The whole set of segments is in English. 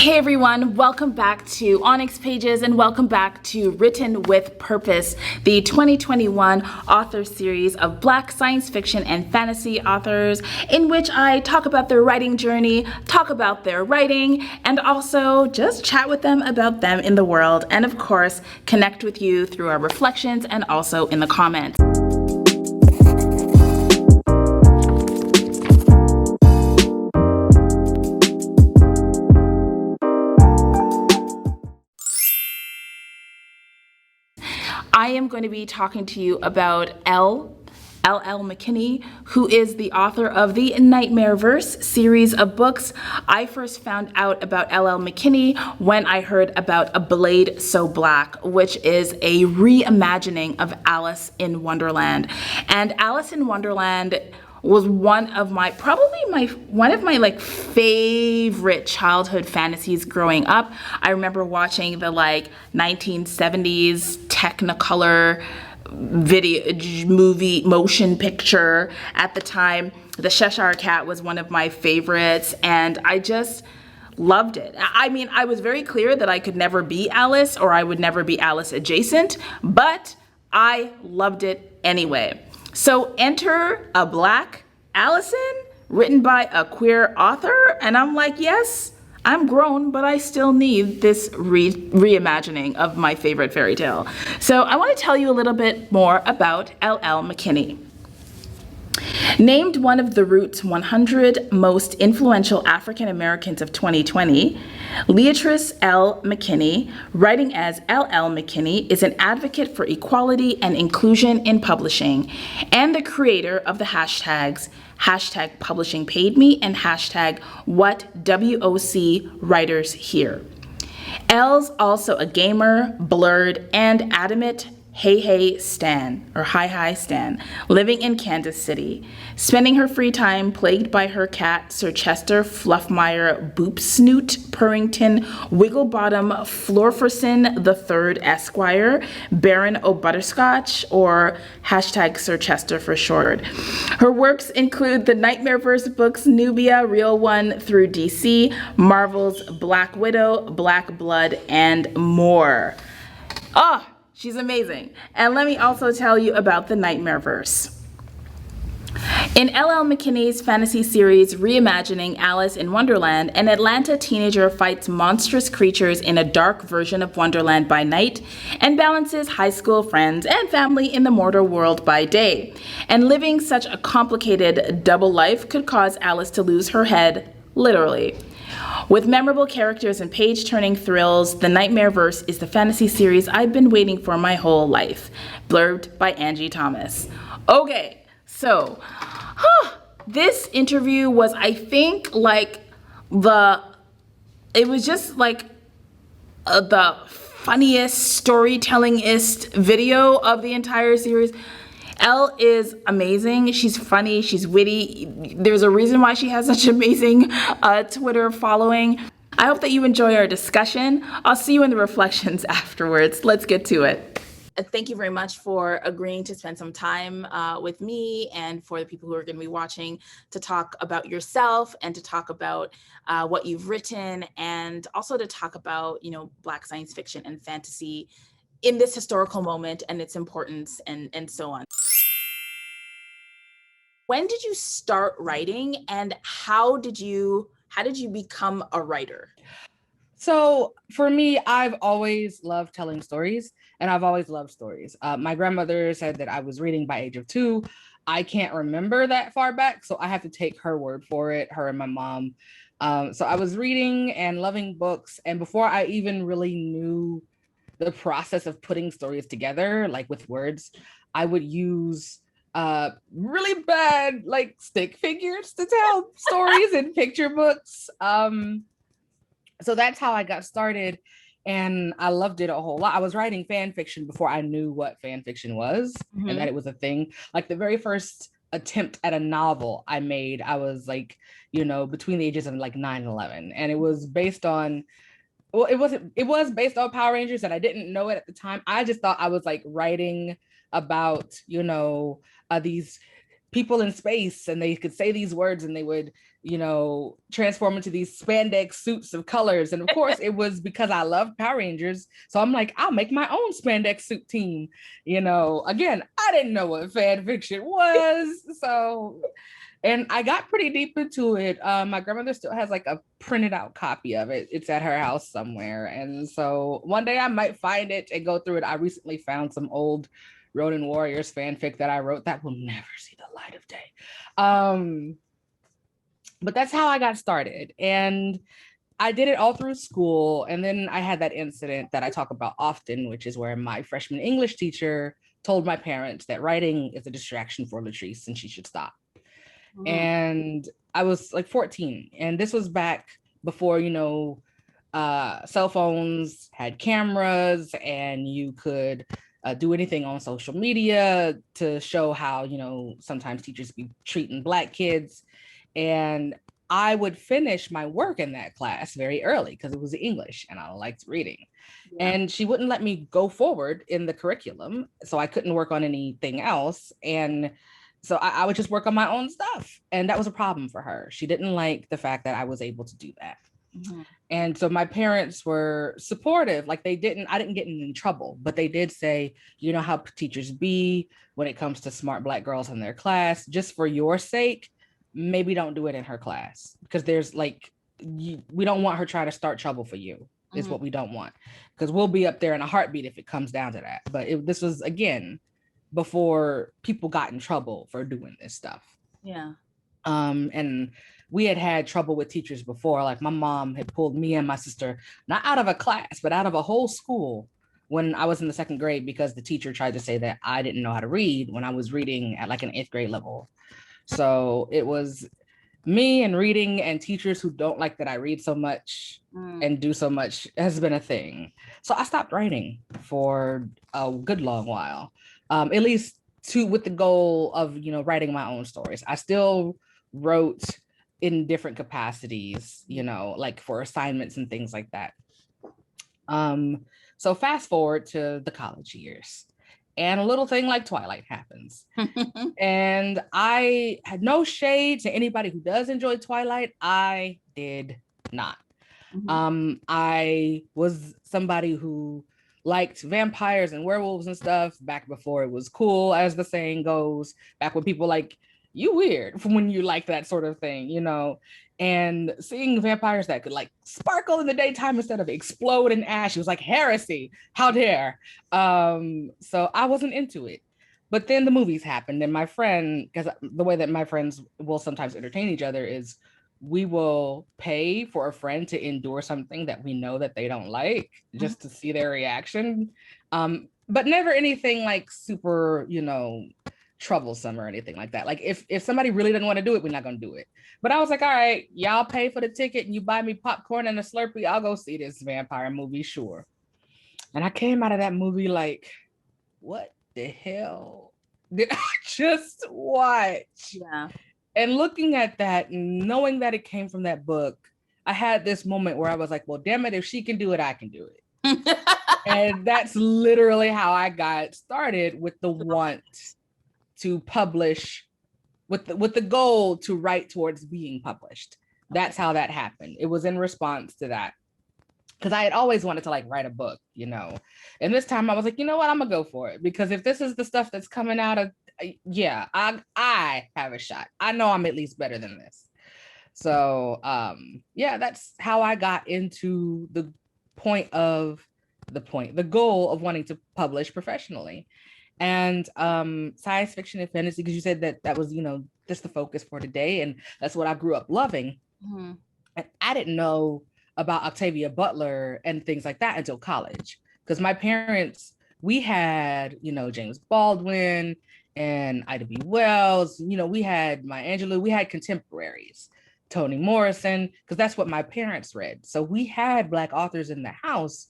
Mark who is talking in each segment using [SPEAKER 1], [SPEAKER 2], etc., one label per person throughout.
[SPEAKER 1] Hey everyone, welcome back to ONYX Pages and welcome back to Written with Purpose, the 2021 author series of Black science fiction and fantasy authors in which I talk about their writing journey, talk about their writing, and also just chat with them about them in the world, and of course, connect with you through our reflections and also in the comments. I am going to be talking to you about L L McKinney, who is the author of the Nightmareverse series of books. I first found out about L L McKinney when I heard about A Blade So Black, which is a reimagining of Alice in Wonderland. And Alice in Wonderland was one of my favorite childhood fantasies growing up. I remember watching the 1970s Technicolor video movie motion picture at the time. The Cheshire Cat was one of my favorites, and I just loved it. I mean, I was very clear that I could never be Alice, or I would never be Alice adjacent, but I loved it anyway. So enter a Black Allison, written by a queer author, and I'm like, yes, I'm grown, but I still need this reimagining of my favorite fairy tale. So I want to tell you a little bit more about L L McKinney. Named one of the Root's 100 most influential African Americans of 2020, Leatrice L. McKinney, writing as L L McKinney, is an advocate for equality and inclusion in publishing and the creator of the hashtags #PublishingPaidMe and #WhatWOC L's also a gamer, blurred, and adamant Hi Stan, living in Kansas City, spending her free time plagued by her cat, Sir Chester Fluffmeyer Boopsnoot Purrington Wigglebottom Florferson III Esquire, Baron O'Butterscotch, or #Sir Chester for short. Her works include the Nightmareverse books Nubia, Real One through DC, Marvel's Black Widow, Black Blood, and more. She's amazing. And let me also tell you about the Nightmareverse. In L L McKinney's fantasy series reimagining Alice in Wonderland, an Atlanta teenager fights monstrous creatures in a dark version of Wonderland by night and balances high school friends and family in the mortal world by day. And living such a complicated double life could cause Alice to lose her head, literally. With memorable characters and page-turning thrills, The Nightmareverse is the fantasy series I've been waiting for my whole life. Blurbed by Angie Thomas. Okay, so this interview was, I think, the funniest storytelling-ist video of the entire series. Elle is amazing. She's funny. She's witty. There's a reason why she has such amazing Twitter following. I hope that you enjoy our discussion. I'll see you in the reflections afterwards. Let's get to it. Thank you very much for agreeing to spend some time with me and for the people who are going to be watching to talk about yourself and to talk about what you've written, and also to talk about, Black science fiction and fantasy in this historical moment and its importance and so on. When did you start writing, and how did you become a writer?
[SPEAKER 2] So for me, I've always loved telling stories, and I've always loved stories. My grandmother said that I was reading by age of 2. I can't remember that far back, so I have to take her word for it, her and my mom. So I was reading and loving books, and before I even really knew the process of putting stories together, like with words, I would use really bad stick figures to tell stories in picture books. So that's how I got started, and I loved it a whole lot. I was writing fan fiction before I knew what fan fiction was, and that it was a thing. Like the very first attempt at a novel I made, I was between the ages of 9 and 11, and it was based on it was based on Power Rangers, and I didn't know it at the time. I just thought I was writing about these people in space, and they could say these words and they would, transform into these spandex suits of colors. And of course, it was because I loved Power Rangers. So I'm like, I'll make my own spandex suit team. Again, I didn't know what fan fiction was. So, and I got pretty deep into it. My grandmother still has like a printed out copy of it. It's at her house somewhere. And so one day I might find it and go through it. I recently found some old Ronin Warriors fanfic that I wrote that will never see the light of day. But that's how I got started. And I did it all through school. And then I had that incident that I talk about often, which is where my freshman English teacher told my parents that writing is a distraction for Latrice and she should stop. Mm-hmm. And I was like 14. And this was back before, cell phones had cameras and you could do anything on social media to show how, sometimes teachers be treating Black kids. And I would finish my work in that class very early because it was English and I liked reading. Yeah. And she wouldn't let me go forward in the curriculum. So I couldn't work on anything else. And so I would just work on my own stuff. And that was a problem for her. She didn't like the fact that I was able to do that. Mm-hmm. And so my parents were supportive. Like I didn't get in trouble, but they did say, how teachers be when it comes to smart Black girls in their class, just for your sake, maybe don't do it in her class because there's we don't want her trying to start trouble for you is what we don't want, because we'll be up there in a heartbeat if it comes down to that. But this was, again, before people got in trouble for doing this stuff.
[SPEAKER 1] Yeah.
[SPEAKER 2] And we had trouble with teachers before. Like my mom had pulled me and my sister, not out of a class, but out of a whole school when I was in the 2nd grade because the teacher tried to say that I didn't know how to read when I was reading at like an 8th grade level. So it was me and reading, and teachers who don't like that I read so much and do so much has been a thing. So I stopped writing for a good long while, at least with the goal of, writing my own stories. I still wrote in different capacities, like for assignments and things like that. So fast forward to the college years. And a little thing like Twilight happens. And I had no shade to anybody who does enjoy Twilight. I did not. Mm-hmm. I was somebody who liked vampires and werewolves and stuff back before it was cool, as the saying goes, back when people like, you weird from when you like that sort of thing, and seeing vampires that could like sparkle in the daytime instead of explode in ash, it was like heresy. How dare? So I wasn't into it. But then the movies happened, and my friend, because the way that my friends will sometimes entertain each other is we will pay for a friend to endure something that we know that they don't like just to see their reaction. But never anything like super, troublesome or anything like that. Like if somebody really doesn't want to do it, we're not going to do it. But I was like, all right, y'all pay for the ticket and you buy me popcorn and a Slurpee, I'll go see this vampire movie, sure. And I came out of that movie like, what the hell did I just watch?
[SPEAKER 1] Yeah.
[SPEAKER 2] And looking at that and knowing that it came from that book, I had this moment where I was like, well, damn it, if she can do it, I can do it. And that's literally how I got started with the want to publish, with the goal to write towards being published. That's how that happened. It was in response to that. Because I had always wanted to like write a book, And this time I was like, you know what, I'm gonna go for it. Because if this is the stuff that's coming out of, I have a shot. I know I'm at least better than this. So that's how I got into the goal of wanting to publish professionally. And science fiction and fantasy, because you said that was, just the focus for today. And that's what I grew up loving. Mm-hmm. And I didn't know about Octavia Butler and things like that until college. Because my parents, we had, James Baldwin and Ida B. Wells, we had Maya Angelou, we had contemporaries, Toni Morrison, because that's what my parents read. So we had Black authors in the house,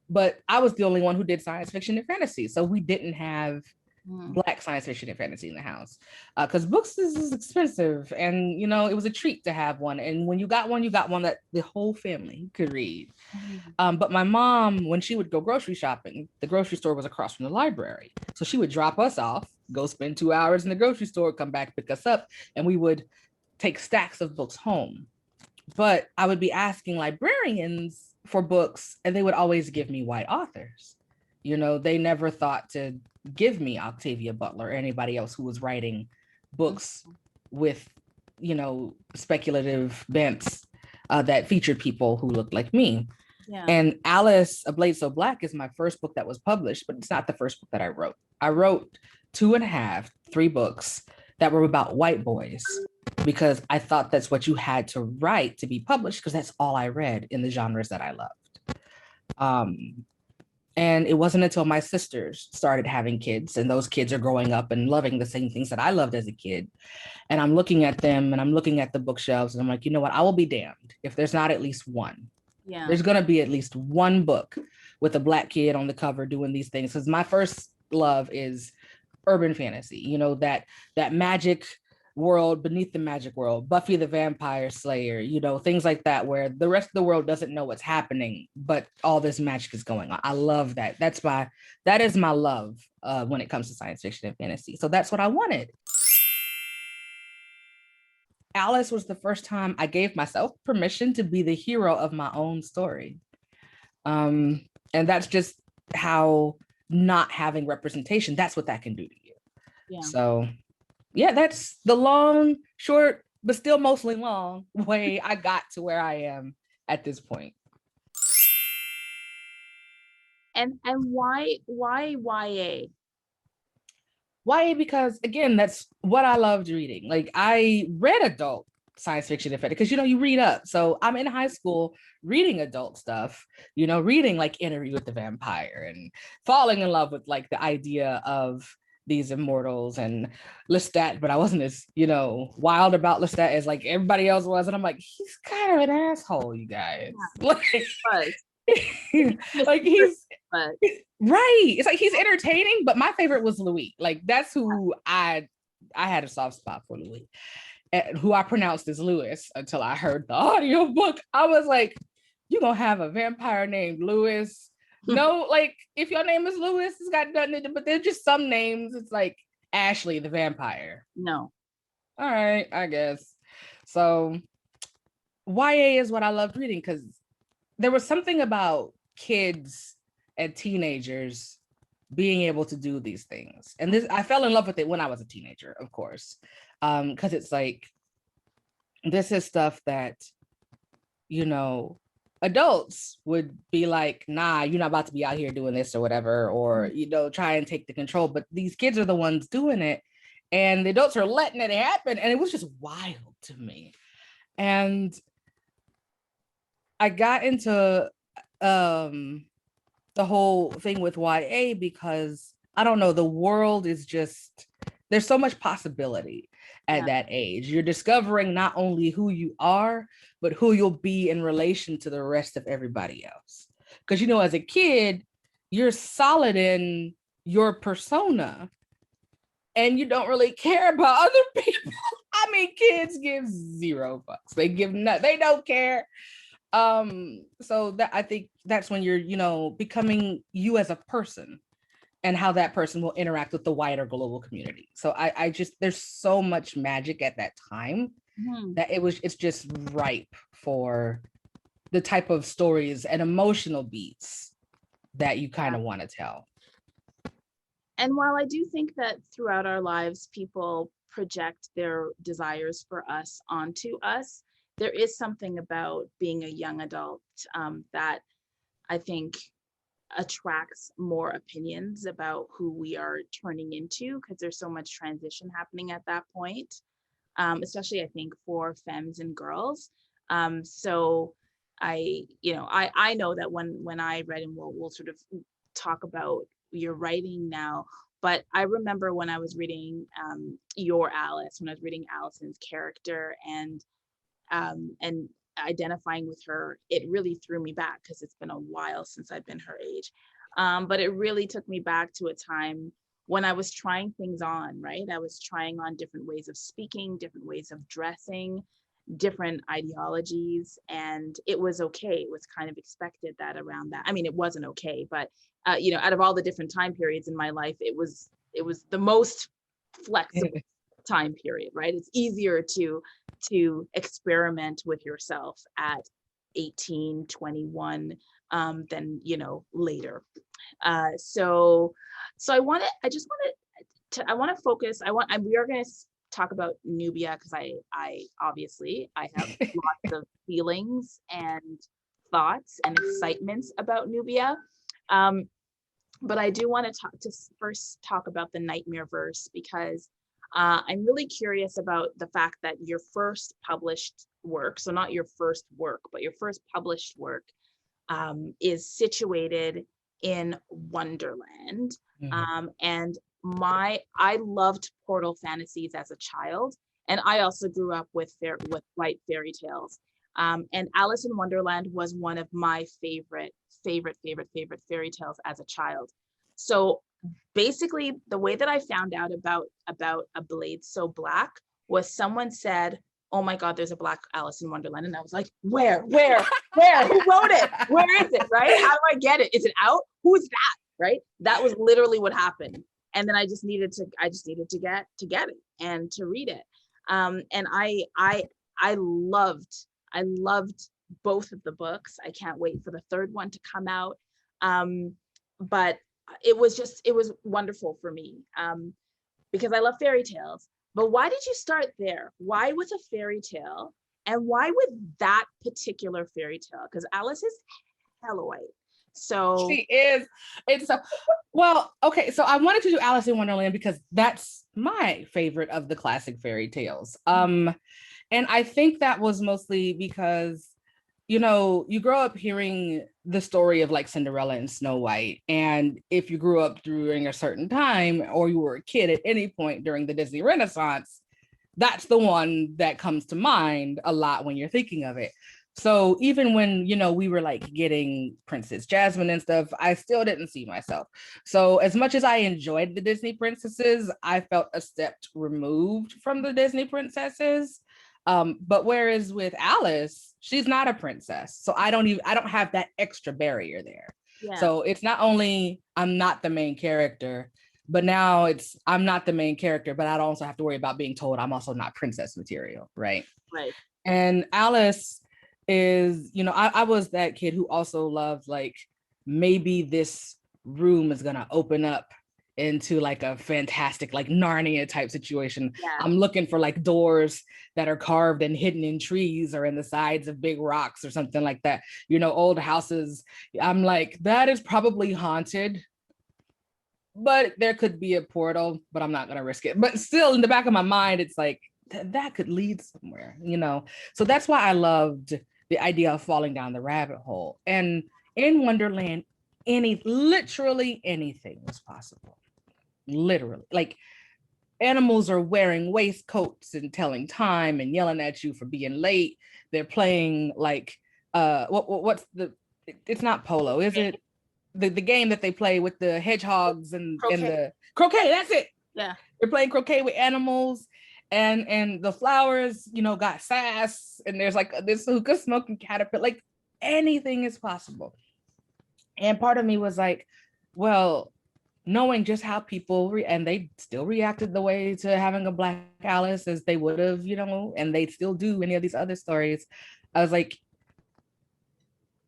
[SPEAKER 2] but I was the only one who did science fiction and fantasy. So we didn't have Black science fiction and fantasy in the house, because books is expensive, and you know, it was a treat to have one. And when you got one that the whole family could read. But my mom, when she would go grocery shopping, the grocery store was across from the library, so she would drop us off, go spend 2 hours in the grocery store, come back, pick us up, and we would take stacks of books home. But I would be asking librarians for books, and they would always give me white authors. You know, they never thought to give me Octavia Butler or anybody else who was writing books with, you know, speculative bents that featured people who looked like me.
[SPEAKER 1] Yeah.
[SPEAKER 2] And Alice, A Blade So Black is my first book that was published, but it's not the first book that I wrote. I wrote 2.5, 3 books that were about white boys, because I thought that's what you had to write to be published, because that's all I read in the genres that I loved. And it wasn't until my sisters started having kids, and those kids are growing up and loving the same things that I loved as a kid. And I'm looking at them, and I'm looking at the bookshelves, and I'm like, you know what? I will be damned if there's not at least one.
[SPEAKER 1] Yeah.
[SPEAKER 2] There's going to be at least one book with a Black kid on the cover doing these things. Because my first love is urban fantasy, you know, that magic world beneath the magic world, Buffy the Vampire Slayer, you know, things like that, where the rest of the world doesn't know what's happening, but all this magic is going on. I love that. That is my love when it comes to science fiction and fantasy. So that's what I wanted. Alice was the first time I gave myself permission to be the hero of my own story. And that's just how not having representation, that's what that can do to you. Yeah. So yeah, that's the long, short, but still mostly long way I got to where I am at this point.
[SPEAKER 1] And why YA?
[SPEAKER 2] YA, because again, that's what I loved reading. Like, I read adult science fiction because, you know, you read up. So I'm in high school reading adult stuff, you know, reading like Interview with the Vampire and falling in love with like the idea of these immortals and Lestat, but I wasn't as, you know, wild about Lestat as like everybody else was. And I'm like, he's kind of an asshole, you guys. Yeah. Like he's right. It's like he's entertaining, but my favorite was Louis. Like that's who I had a soft spot for, Louis, who I pronounced as Lewis until I heard the audiobook. I was like, you gonna have a vampire named Lewis? No, like if your name is Lewis, it's got nothing to do, but there's just some names. It's like Ashley the vampire.
[SPEAKER 1] No.
[SPEAKER 2] All right, I guess. So YA is what I loved reading, because there was something about kids and teenagers being able to do these things. And this, I fell in love with it when I was a teenager, of course. Because it's like, this is stuff that, you know, adults would be like, nah, you're not about to be out here doing this or whatever, or, you know, try and take the control. But these kids are the ones doing it, and the adults are letting it happen. And it was just wild to me. And I got into the whole thing with YA because, I don't know, the world is just, there's so much possibility at that age. You're discovering not only who you are, but who you'll be in relation to the rest of everybody else. Because, you know, as a kid, you're solid in your persona and you don't really care about other people. I mean, kids give 0 fucks. They give nothing. They don't care. So that, I think that's when you're, you know, becoming you as a person, and how that person will interact with the wider global community. So I just, there's so much magic at that time that it's just ripe for the type of stories and emotional beats that you kind of want to tell.
[SPEAKER 1] And while I do think that throughout our lives, people project their desires for us onto us, there is something about being a young adult that I think attracts more opinions about who we are turning into, because there's so much transition happening at that point, especially I think for femmes and girls. So I know that when I read, and we'll sort of talk about your writing now, but I remember when I was reading your Alice, when I was reading Allison's character and identifying with her, it really threw me back, because it's been a while since I've been her age. But it really took me back to a time when I was trying things on, right? I was trying on different ways of speaking, different ways of dressing, different ideologies, and it was okay. It was kind of expected that around that. I mean, it wasn't okay, but you know, out of all the different time periods in my life, it was the most flexible time period, right? It's easier to experiment with yourself at 18, 21 than, you know, later. So I want to focus. We are going to talk about Nubia because I obviously I have lots of feelings and thoughts and excitements about Nubia. But I do want to first talk about the Nightmare Verse because I'm really curious about the fact that your first published work, so not your first work, but your first published work is situated in Wonderland. And I loved portal fantasies as a child, and I also grew up with white fairy tales. And Alice in Wonderland was one of my favorite fairy tales as a child. So basically, the way that I found out about A Blade So Black was someone said, "Oh my God, there's a Black Alice in Wonderland," and I was like, "Where? Who wrote it? Where is it? Right? How do I get it? Is it out? Who's that?" Right? That was literally what happened. And then I just needed to get it and to read it. And I loved both of the books. I can't wait for the third one to come out. But it was wonderful for me because I love fairy tales. But why did you start there? Why with a fairy tale? And why with that particular fairy tale? Because Alice is hella white. So
[SPEAKER 2] she is. It's so well, okay. So I wanted to do Alice in Wonderland because that's my favorite of the classic fairy tales. And I think that was mostly because, you know, you grow up hearing the story of like Cinderella and Snow White. And if you grew up during a certain time or you were a kid at any point during the Disney Renaissance, that's the one that comes to mind a lot when you're thinking of it. So even when, you know, we were like getting Princess Jasmine and stuff, I still didn't see myself. So as much as I enjoyed the Disney princesses, I felt a step removed from the Disney princesses. But whereas with Alice, she's not a princess. So I don't have that extra barrier there. Yeah. So it's not only I'm not the main character, but now it's I'm not the main character, but I don't also have to worry about being told I'm also not princess material, right?
[SPEAKER 1] Right.
[SPEAKER 2] And Alice is, you know, I was that kid who also loved like maybe this room is gonna open up into like a fantastic like Narnia type situation. Yeah. I'm looking for like doors that are carved and hidden in trees or in the sides of big rocks or something like that. You know, old houses. I'm like, that is probably haunted, but there could be a portal, but I'm not gonna risk it. But still in the back of my mind, it's like that could lead somewhere, you know? So that's why I loved the idea of falling down the rabbit hole. And in Wonderland, literally anything was possible. Literally, like animals are wearing waistcoats and telling time and yelling at you for being late. They're playing like what's it's not polo, is it? The game that they play with the hedgehogs and the croquet, that's it.
[SPEAKER 1] Yeah.
[SPEAKER 2] They're playing croquet with animals. And the flowers, you know, got sass, and there's like this hookah smoking caterpillar, like anything is possible. And part of me was like, well, knowing just how people and they still reacted the way to having a Black Alice as they would have, you know, and they still do any of these other stories. I was like,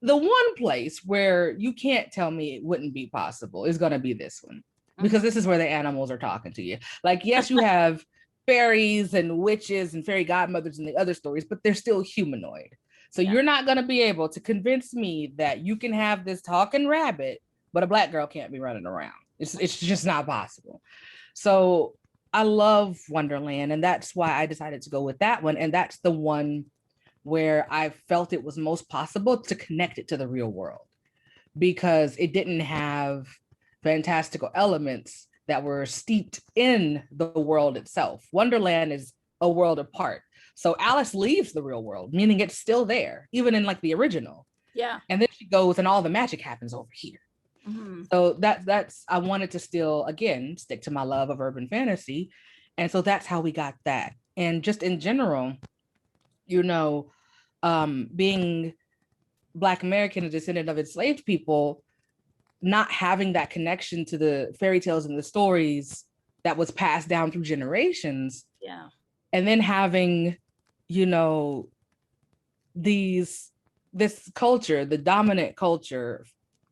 [SPEAKER 2] the one place where you can't tell me it wouldn't be possible is going to be this one, because this is where the animals are talking to you. Like, yes, you have fairies and witches and fairy godmothers in the other stories, but they're still humanoid. So you're not going to be able to convince me that you can have this talking rabbit, but a Black girl can't be running around. It's just not possible. So I love Wonderland, and that's why I decided to go with that one. And that's the one where I felt it was most possible to connect it to the real world, because it didn't have fantastical elements that were steeped in the world itself. Wonderland is a world apart. So Alice leaves the real world, meaning it's still there, even in like the original.
[SPEAKER 1] Yeah.
[SPEAKER 2] And then she goes and all the magic happens over here. So that's I wanted to still, again, stick to my love of urban fantasy. And so that's how we got that. And just in general, you know, being Black American, a descendant of enslaved people, not having that connection to the fairy tales and the stories that was passed down through generations.
[SPEAKER 1] Yeah.
[SPEAKER 2] And then having, you know, this culture, the dominant culture,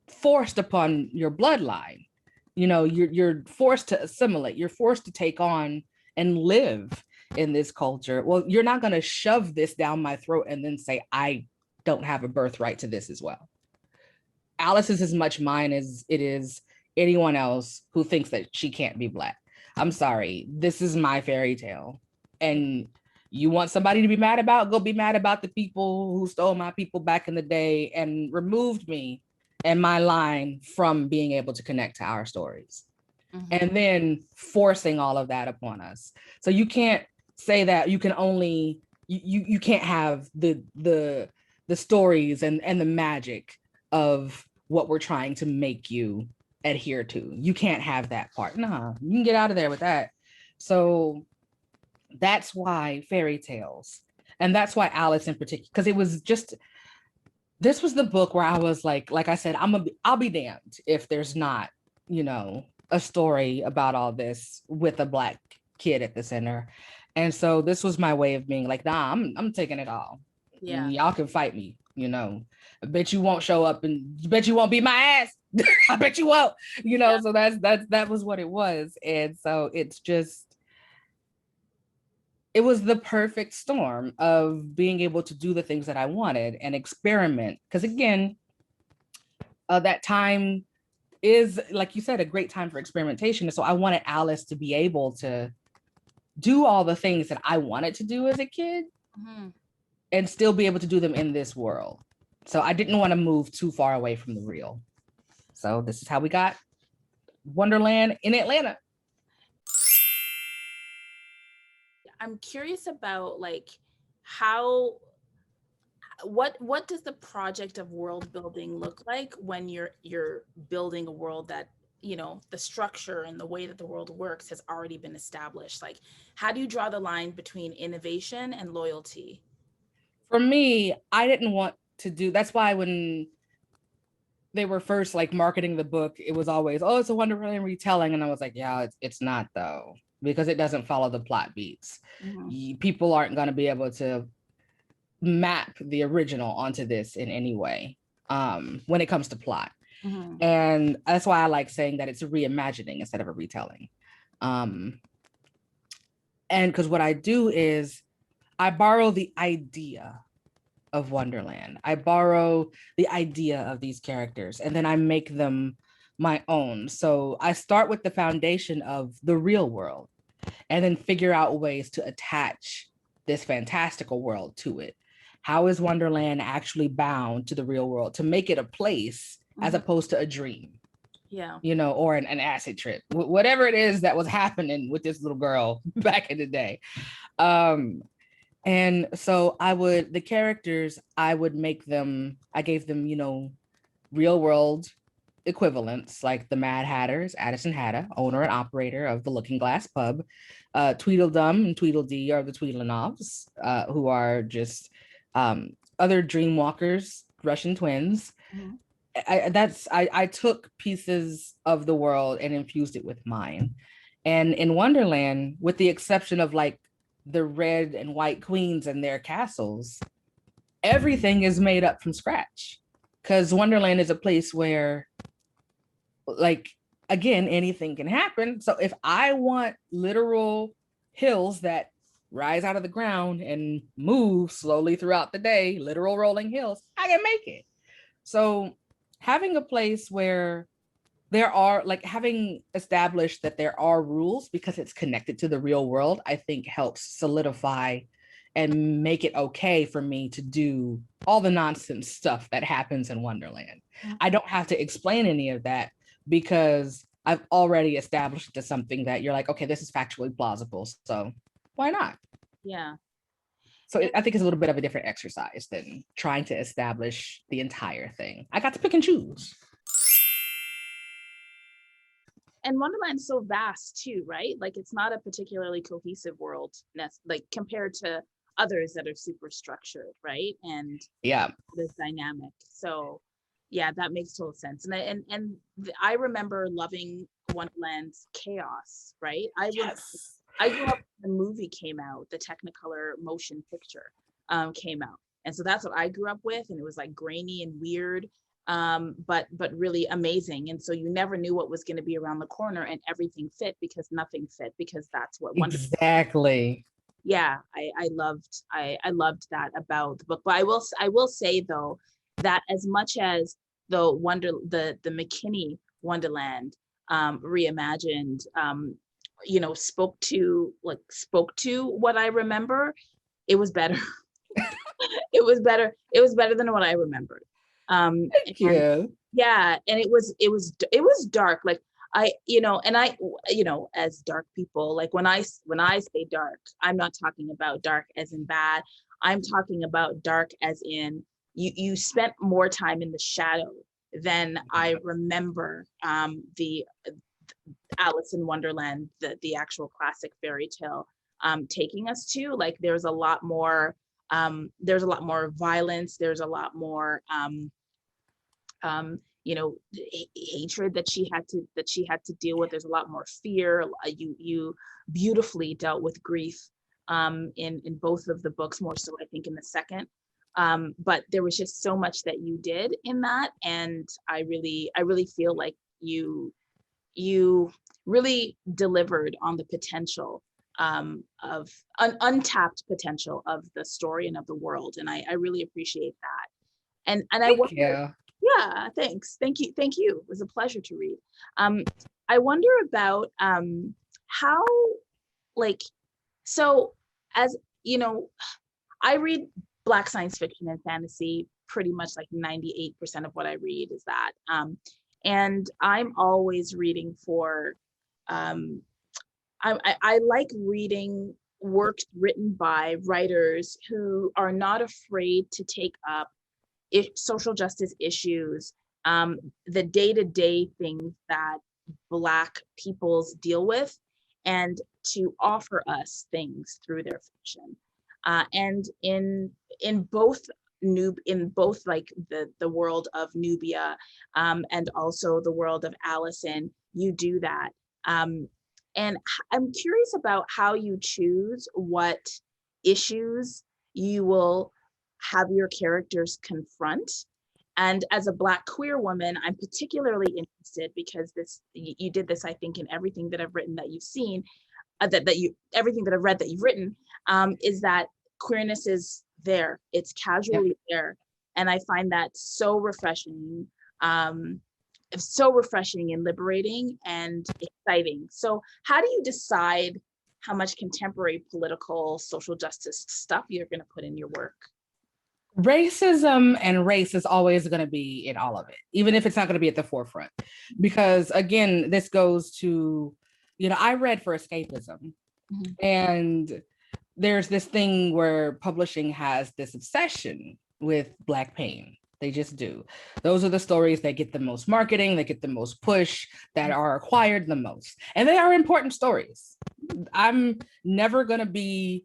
[SPEAKER 2] forced upon your bloodline. You know, you're forced to assimilate, you're forced to take on and live in this culture. Well, you're not going to shove this down my throat and then say, I don't have a birthright to this as well. Alice is as much mine as it is anyone else who thinks that she can't be Black. I'm sorry, this is my fairy tale. And you want somebody to be mad about, go be mad about the people who stole my people back in the day and removed me and my line from being able to connect to our stories. And then forcing all of that upon us. So you can't say that you can only, you can't have the stories and the magic of what we're trying to make you adhere to. You can't have that part. Nah, you can get out of there with that. So that's why fairy tales, and that's why Alice in particular, because it was just, this was the book where I was like I said, I'll be damned if there's not, you know, a story about all this with a Black kid at the center. And so this was my way of being like, nah, I'm taking it all. Yeah, y'all can fight me, you know. I bet you won't show up, and you bet you won't beat my ass. I bet you won't, you know. So that was what it was. And so it's just, it was the perfect storm of being able to do the things that I wanted and experiment. Because again, that time is, like you said, a great time for experimentation. And so I wanted Alice to be able to do all the things that I wanted to do as a kid and still be able to do them in this world. So I didn't want to move too far away from the real. So this is how we got Wonderland in Atlanta.
[SPEAKER 1] I'm curious about like how, what does the project of world building look like when you're building a world that, you know, the structure and the way that the world works has already been established? Like, how do you draw the line between innovation and loyalty?
[SPEAKER 2] For me, I didn't want to do, that's why when they were first like marketing the book, it was always, oh, it's a Wonderland retelling. And I was like, yeah, it's not though, because it doesn't follow the plot beats. People aren't going to be able to map the original onto this in any way when it comes to plot. And that's why I like saying that it's a reimagining instead of a retelling. And because what I do is I borrow the idea of Wonderland. I borrow the idea of these characters and then I make them my own. So I start with the foundation of the real world and then figure out ways to attach this fantastical world to it. How is Wonderland actually bound to the real world to make it a place as opposed to a dream? Yeah, you know, or an acid trip, whatever it is that was happening with this little girl back in the day. And so the characters, I gave them, you know, real world equivalents, like the Mad Hatters, Addison Hatter, owner and operator of the Looking Glass Pub. Tweedledum and Tweedledee are the Tweedlenovs, who are just other dreamwalkers, Russian twins. I took pieces of the world and infused it with mine. And in Wonderland, with the exception of like the red and white queens and their castles, everything is made up from scratch. Because Wonderland is a place where, like, again, anything can happen. So if I want literal hills that rise out of the ground and move slowly throughout the day, literal rolling hills, I can make it. So having a place where there are, like, having established that there are rules because it's connected to the real world, I think helps solidify and make it okay for me to do all the nonsense stuff that happens in Wonderland. I don't have to explain any of that because I've already established it to something that you're like, okay, this is factually plausible, so why not? Yeah. So I think it's a little bit of a different exercise than trying to establish the entire thing. I got to pick and choose.
[SPEAKER 3] and Wonderland's so vast too, right? Like it's not a particularly cohesive world, like compared to others that are super structured, right? And
[SPEAKER 2] Yeah.
[SPEAKER 3] this dynamic. So yeah, that makes total sense. I remember loving Wonderland's chaos, right?
[SPEAKER 2] Yes.
[SPEAKER 3] I grew up when the movie came out, the Technicolor motion picture came out. And so that's what I grew up with. And it was like grainy and weird, but really amazing. And so you never knew what was going to be around the corner, and everything fit because nothing fit, because that's what
[SPEAKER 2] Exactly.
[SPEAKER 3] Yeah, I loved that about the book. But I will say though that as much as the McKinney Wonderland reimagined you know, spoke to what I remember, it was better. It was better than what I remembered.
[SPEAKER 2] Thank you.
[SPEAKER 3] Yeah, and it was dark. Like you know, as dark people, like when I say dark, I'm not talking about dark as in bad. I'm talking about dark as in you spent more time in the shadow than I remember the Alice in Wonderland, the actual classic fairy tale, taking us to. Like there's a lot more violence, there's a lot more you know, hatred that she had to deal with. There's a lot more fear. You beautifully dealt with grief in both of the books, more so I think in the second. But there was just so much that you did in that, and I really feel like you really delivered on the potential of untapped potential of the story and of the world, and I really appreciate that. And I wonder, yeah, thanks, thank you, it was a pleasure to read. I wonder about how, like, so as you know, I read Black science fiction and fantasy pretty much, like 98% of what I read is that. And I'm always reading for, I like reading works written by writers who are not afraid to take up social justice issues, the day-to-day things that Black peoples deal with, and to offer us things through their fiction. And in both like the world of Nubia, and also the world of Allison, you do that. And I'm curious about how you choose what issues you will have your characters confront. And as a Black queer woman, I'm particularly interested because you did this, I think, in everything that I've written that you've seen, everything that I've read that you've written, is that queerness is there. It's casually there. And I find that so refreshing, and liberating and exciting. So how do you decide how much contemporary political social justice stuff you're going to put in your work?
[SPEAKER 2] Racism and race is always going to be in all of it, even if it's not going to be at the forefront. Because again, this goes to, you know, I read for escapism. Mm-hmm. And there's this thing where publishing has this obsession with Black pain. They just do. Those are the stories that get the most marketing, that get the most push, that are acquired the most. And they are important stories. I'm never going to be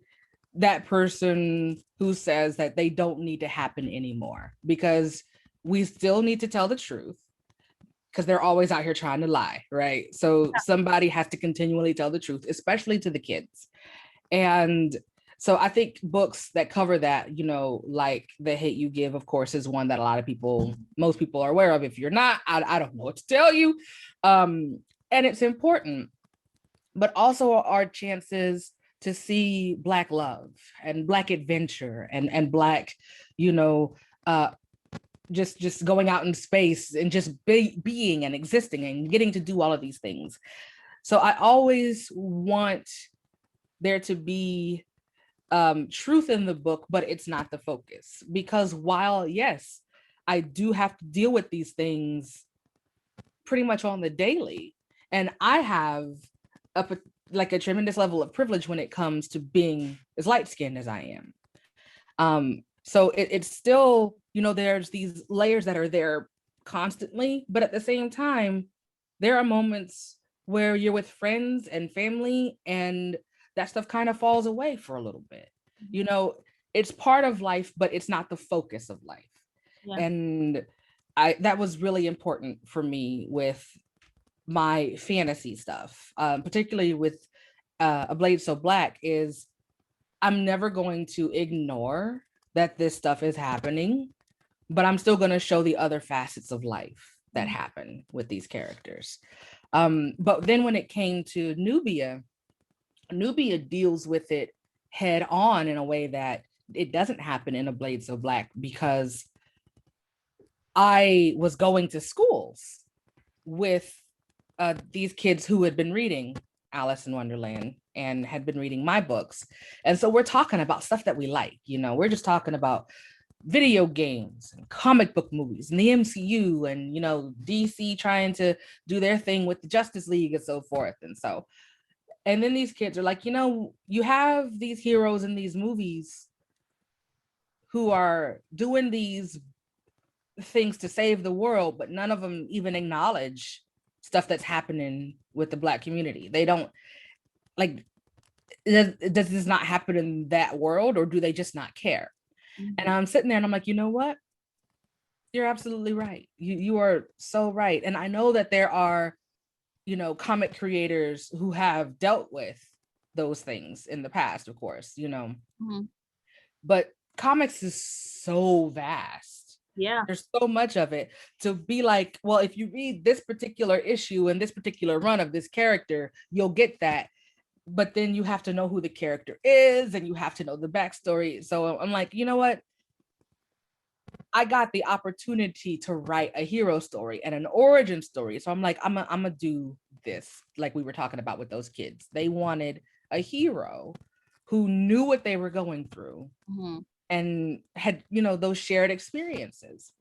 [SPEAKER 2] that person who says that they don't need to happen anymore, because we still need to tell the truth, because they're always out here trying to lie, right? So somebody has to continually tell the truth, especially to the kids. And so I think books that cover that, you know, like The Hate U Give, of course, is one that most people are aware of. If you're not, I don't know what to tell you. And it's important, but also our chances to see Black love and Black adventure and Black, you know, just going out in space and just being and existing and getting to do all of these things. So I always want there to be truth in the book, but it's not the focus, because while yes, I do have to deal with these things pretty much on the daily, and I have a tremendous level of privilege when it comes to being as light-skinned as I am. So it's still, you know, there's these layers that are there constantly, but at the same time, there are moments where you're with friends and family and that stuff kind of falls away for a little bit. You know, it's part of life, but it's not the focus of life.
[SPEAKER 3] Yeah.
[SPEAKER 2] And that was really important for me with my fantasy stuff, particularly with A Blade So Black, is I'm never going to ignore that this stuff is happening, but I'm still going to show the other facets of life that happen with these characters. But then when it came to Nubia deals with it head on in a way that it doesn't happen in A Blade So Black, because I was going to schools with these kids who had been reading Alice in Wonderland and had been reading my books. And so we're talking about stuff that we like, you know, we're just talking about video games and comic book movies and the MCU and, you know, DC trying to do their thing with the Justice League and so forth. And then these kids are like, you know, you have these heroes in these movies who are doing these things to save the world, but none of them even acknowledge stuff that's happening with the Black community. They don't, like, does this not happen in that world, or do they just not care? And I'm sitting there and I'm like, you know what? You're absolutely right. You are so right. And I know that there are, you know, comic creators who have dealt with those things in the past, of course, you know, but comics is so vast.
[SPEAKER 3] Yeah.
[SPEAKER 2] There's so much of it to be like, well, if you read this particular issue and this particular run of this character, you'll get that. But then you have to know who the character is and you have to know the backstory. So I'm like, you know what? I got the opportunity to write a hero story and an origin story. So I'm like, I'm gonna do this, like we were talking about with those kids. They wanted a hero who knew what they were going through and had, you know, those shared experiences.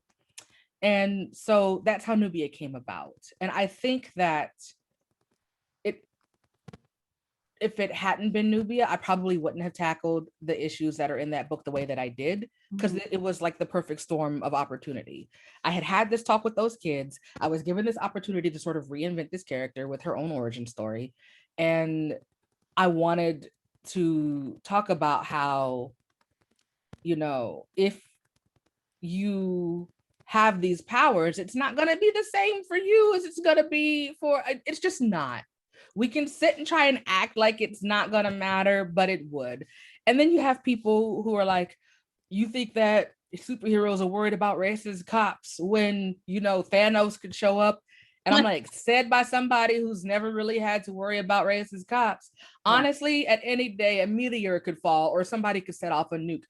[SPEAKER 2] And so that's how Nubia came about. And I think that if it hadn't been Nubia, I probably wouldn't have tackled the issues that are in that book the way that I did, because it was like the perfect storm of opportunity. I had this talk with those kids. I was given this opportunity to sort of reinvent this character with her own origin story. And I wanted to talk about how, you know, if you have these powers, it's not going to be the same for you as it's going to be for, it's just not. We can sit and try and act like it's not going to matter, but it would. And then you have people who are like, you think that superheroes are worried about racist cops when, you know, Thanos could show up. And I'm like, said by somebody who's never really had to worry about racist cops. Honestly, at any day, a meteor could fall or somebody could set off a nuke.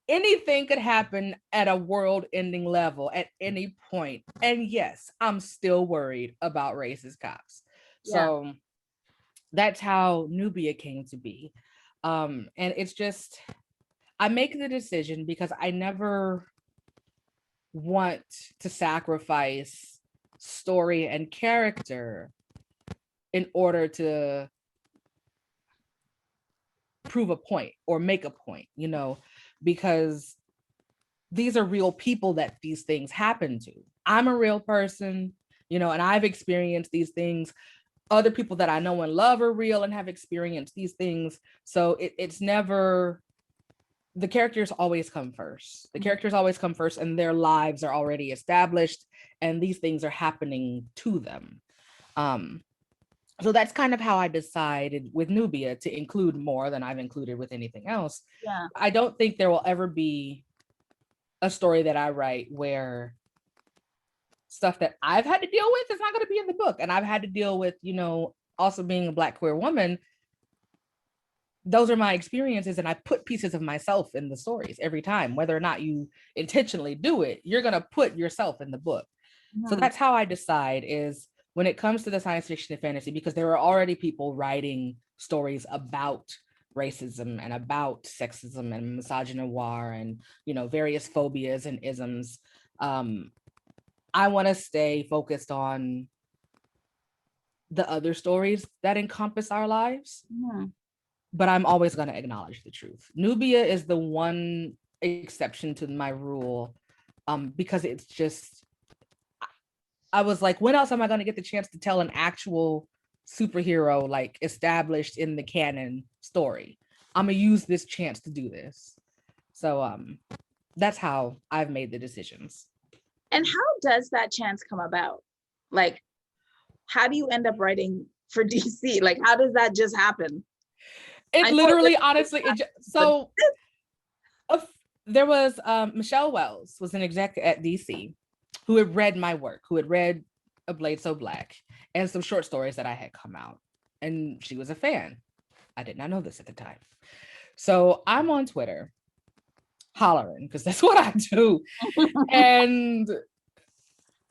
[SPEAKER 2] Anything could happen at a world-ending level at any point. And yes, I'm still worried about racist cops. So that's how Nubia came to be. And it's just, I make the decision because I never want to sacrifice story and character in order to prove a point or make a point, you know, because these are real people that these things happen to. I'm a real person, you know, and I've experienced these things. Other people that I know and love are real and have experienced these things. So it's never, the characters always come first. The characters always come first and their lives are already established and these things are happening to them. So that's kind of how I decided with Nubia to include more than I've included with anything else.
[SPEAKER 3] Yeah.
[SPEAKER 2] I don't think there will ever be a story that I write where stuff that I've had to deal with is not going to be in the book. And I've had to deal with, you know, also being a Black queer woman. Those are my experiences. And I put pieces of myself in the stories every time, whether or not you intentionally do it, you're going to put yourself in the book. So that's how I decide is when it comes to the science fiction and fantasy, because there are already people writing stories about racism and about sexism and misogynoir and, you know, various phobias and isms. I want to stay focused on the other stories that encompass our lives, but I'm always going to acknowledge the truth. Nubia is the one exception to my rule, because it's just, I was like, when else am I going to get the chance to tell an actual superhero like established in the canon story. I'm gonna use this chance to do this. So that's how I've made the decisions.
[SPEAKER 3] And how does that chance come about? Like, how do you end up writing for DC? Like, how does that just happen?
[SPEAKER 2] It literally, honestly, there was Michelle Wells was an exec at DC who had read my work, who had read A Blade So Black and some short stories that I had come out. And she was a fan. I did not know this at the time. So I'm on Twitter hollering, because that's what I do. And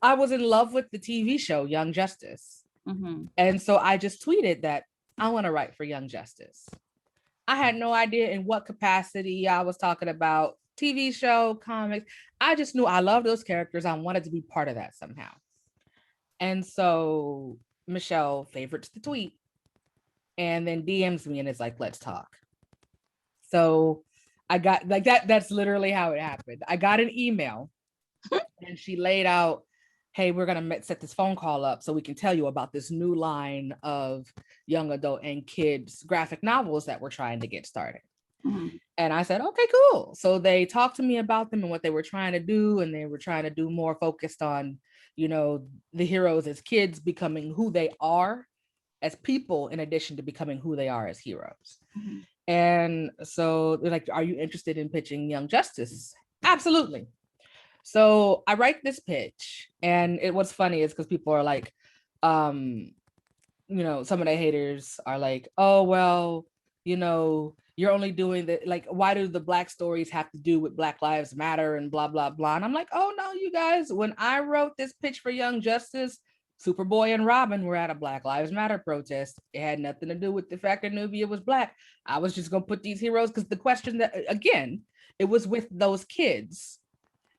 [SPEAKER 2] I was in love with the TV show Young Justice.
[SPEAKER 3] Mm-hmm.
[SPEAKER 2] And so I just tweeted that I want to write for Young Justice. I had no idea in what capacity I was talking about, TV show, comics. I just knew I loved those characters. I wanted to be part of that somehow. And so Michelle favorites the tweet and then DMs me and is like, let's talk. So I got like that. That's literally how it happened. I got an email and she laid out, hey, we're going to set this phone call up so we can tell you about this new line of young adult and kids graphic novels that we're trying to get started.
[SPEAKER 3] Mm-hmm.
[SPEAKER 2] And I said, okay, cool. So they talked to me about them and what they were trying to do. And they were trying to do more focused on, you know, the heroes as kids becoming who they are as people, in addition to becoming who they are as heroes.
[SPEAKER 3] Mm-hmm.
[SPEAKER 2] And so they're like, are you interested in pitching Young Justice? Absolutely. So I write this pitch, and what's funny is because people are like, you know, some of the haters are like, oh, well, you know, you're only doing that. Like, why do the Black stories have to do with Black Lives Matter and blah, blah, blah. And I'm like, oh, no, you guys, when I wrote this pitch for Young Justice, Superboy and Robin were at a Black Lives Matter protest. It had nothing to do with the fact that Nubia was Black. I was just going to put these heroes because the question that, again, it was with those kids.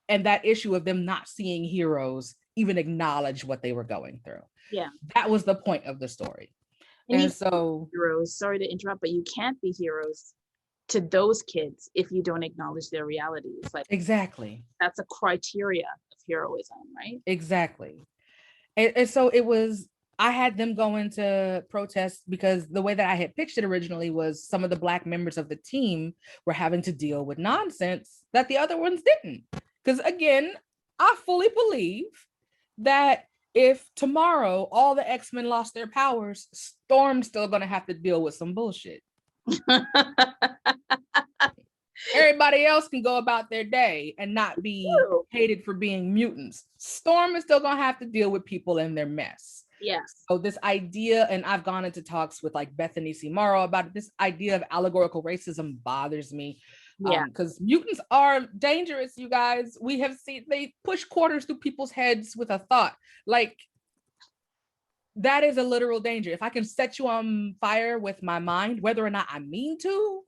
[SPEAKER 2] And that issue of them not seeing heroes even acknowledge what they were going through.
[SPEAKER 3] Yeah.
[SPEAKER 2] That was the point of the story. And so
[SPEAKER 3] heroes, sorry to interrupt, but you can't be heroes to those kids if you don't acknowledge their realities. Like,
[SPEAKER 2] exactly.
[SPEAKER 3] That's a criteria of heroism, right?
[SPEAKER 2] Exactly. And so it was, I had them go into protest because the way that I had pitched it originally was some of the Black members of the team were having to deal with nonsense that the other ones didn't. Because again, I fully believe that if tomorrow all the X-Men lost their powers, Storm's still going to have to deal with some bullshit. Everybody else can go about their day and not be hated for being mutants. Storm is still going to have to deal with people in their mess.
[SPEAKER 3] Yes.
[SPEAKER 2] So this idea, and I've gone into talks with like Bethany C. Morrow about it, this idea of allegorical racism bothers me.
[SPEAKER 3] Yeah,
[SPEAKER 2] because mutants are dangerous, you guys. We have seen they push quarters through people's heads with a thought. Like, that is a literal danger. If I can set you on fire with my mind, whether or not I mean to,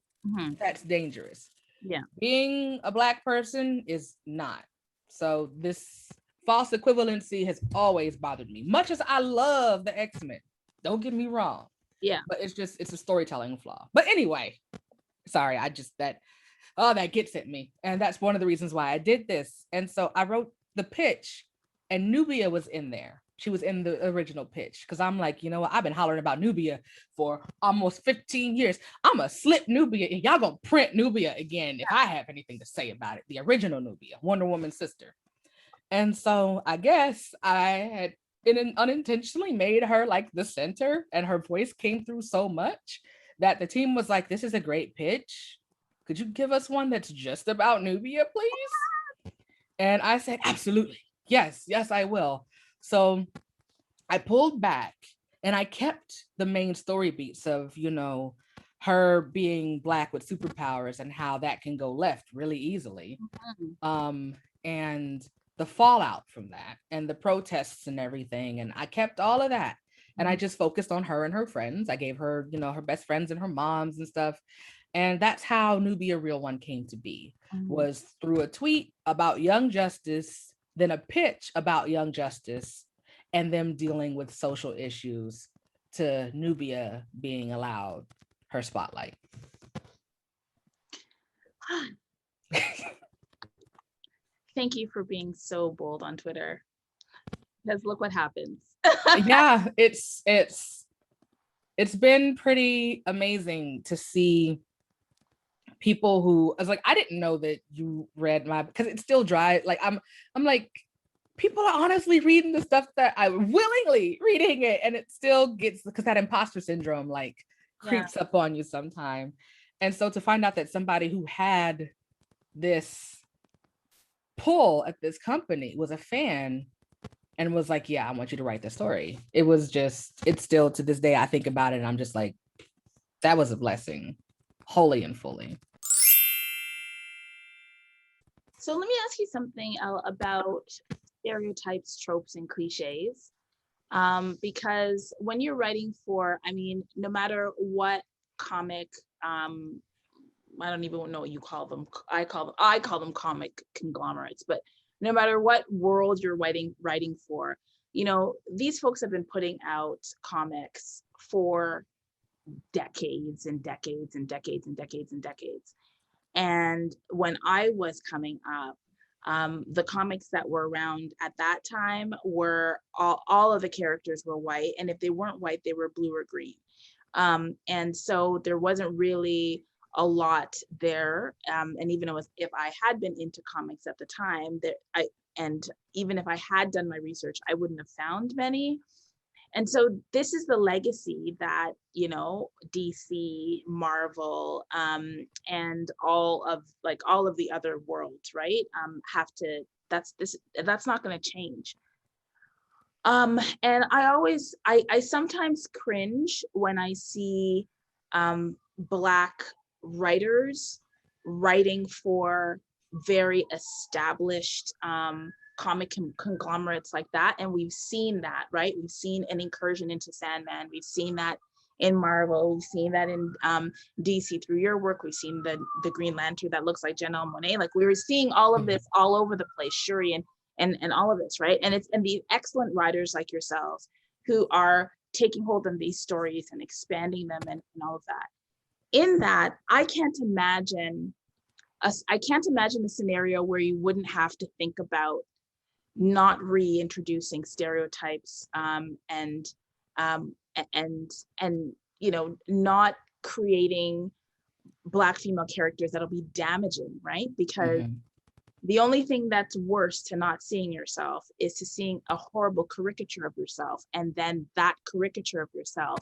[SPEAKER 2] that's dangerous.
[SPEAKER 3] Yeah.
[SPEAKER 2] Being a Black person is not. So this false equivalency has always bothered me. Much as I love the X-Men, don't get me wrong.
[SPEAKER 3] Yeah.
[SPEAKER 2] But it's a storytelling flaw. But anyway, sorry, that gets at me. And that's one of the reasons why I did this. And so I wrote the pitch and Nubia was in there. She was in the original pitch because I'm like, you know what? I've been hollering about Nubia for almost 15 years. I'm going to slip Nubia and y'all going to print Nubia again if I have anything to say about it. The original Nubia, Wonder Woman's sister. And so I guess I had unintentionally made her like the center, and her voice came through so much that the team was like, this is a great pitch. Could you give us one that's just about Nubia, please? And I said, absolutely. Yes, I will. So I pulled back and I kept the main story beats of, you know, her being Black with superpowers and how that can go left really easily. And the fallout from that and the protests and everything. And I kept all of that. And I just focused on her and her friends. I gave her, you know, her best friends and her moms and stuff. And that's how Nubia Real One came to be, was through a tweet about Young Justice, then a pitch about Young Justice, and them dealing with social issues to Nubia being allowed her spotlight.
[SPEAKER 3] Thank you for being so bold on Twitter. Because look what happens.
[SPEAKER 2] Yeah, it's it's been pretty amazing to see people who, I was like, I didn't know that you read my, because it's still dry. Like I'm like, people are honestly reading the stuff that I willingly reading it, and it still gets, because that imposter syndrome like creeps up on you sometime. And so to find out that somebody who had this pull at this company was a fan and was like, yeah, I want you to write the story. It was just, it's still to this day, I think about it and I'm just like, that was a blessing, wholly and fully.
[SPEAKER 3] So let me ask you something about stereotypes, tropes, and cliches. Because when you're writing for, I mean, no matter what comic, I don't even know what you call them. I call them comic conglomerates, but no matter what world you're writing for, you know, these folks have been putting out comics for decades and decades and decades and decades and decades. And when I was coming up, the comics that were around at that time were all of the characters were white, and if they weren't white, they were blue or green. And so there wasn't really a lot there. And even if I had been into comics at the time, and even if I had done my research, I wouldn't have found many. And so this is the legacy that, you know, DC, Marvel, and all of the other worlds, right, have to, that's not going to change. And I sometimes cringe when I see Black writers writing for very established comic conglomerates like that. And we've seen that, right? We've seen an incursion into Sandman. We've seen that in Marvel. We've seen that in DC through your work. We've seen the Green Lantern that looks like Janelle Monáe. Like we were seeing all of this all over the place, Shuri and all of this, right? And these excellent writers like yourselves who are taking hold of these stories and expanding them and all of that. In that, I can't imagine a scenario where you wouldn't have to think about not reintroducing stereotypes and you know, not creating Black female characters that'll be damaging, right? Because the only thing that's worse to not seeing yourself is to seeing a horrible caricature of yourself, and then that caricature of yourself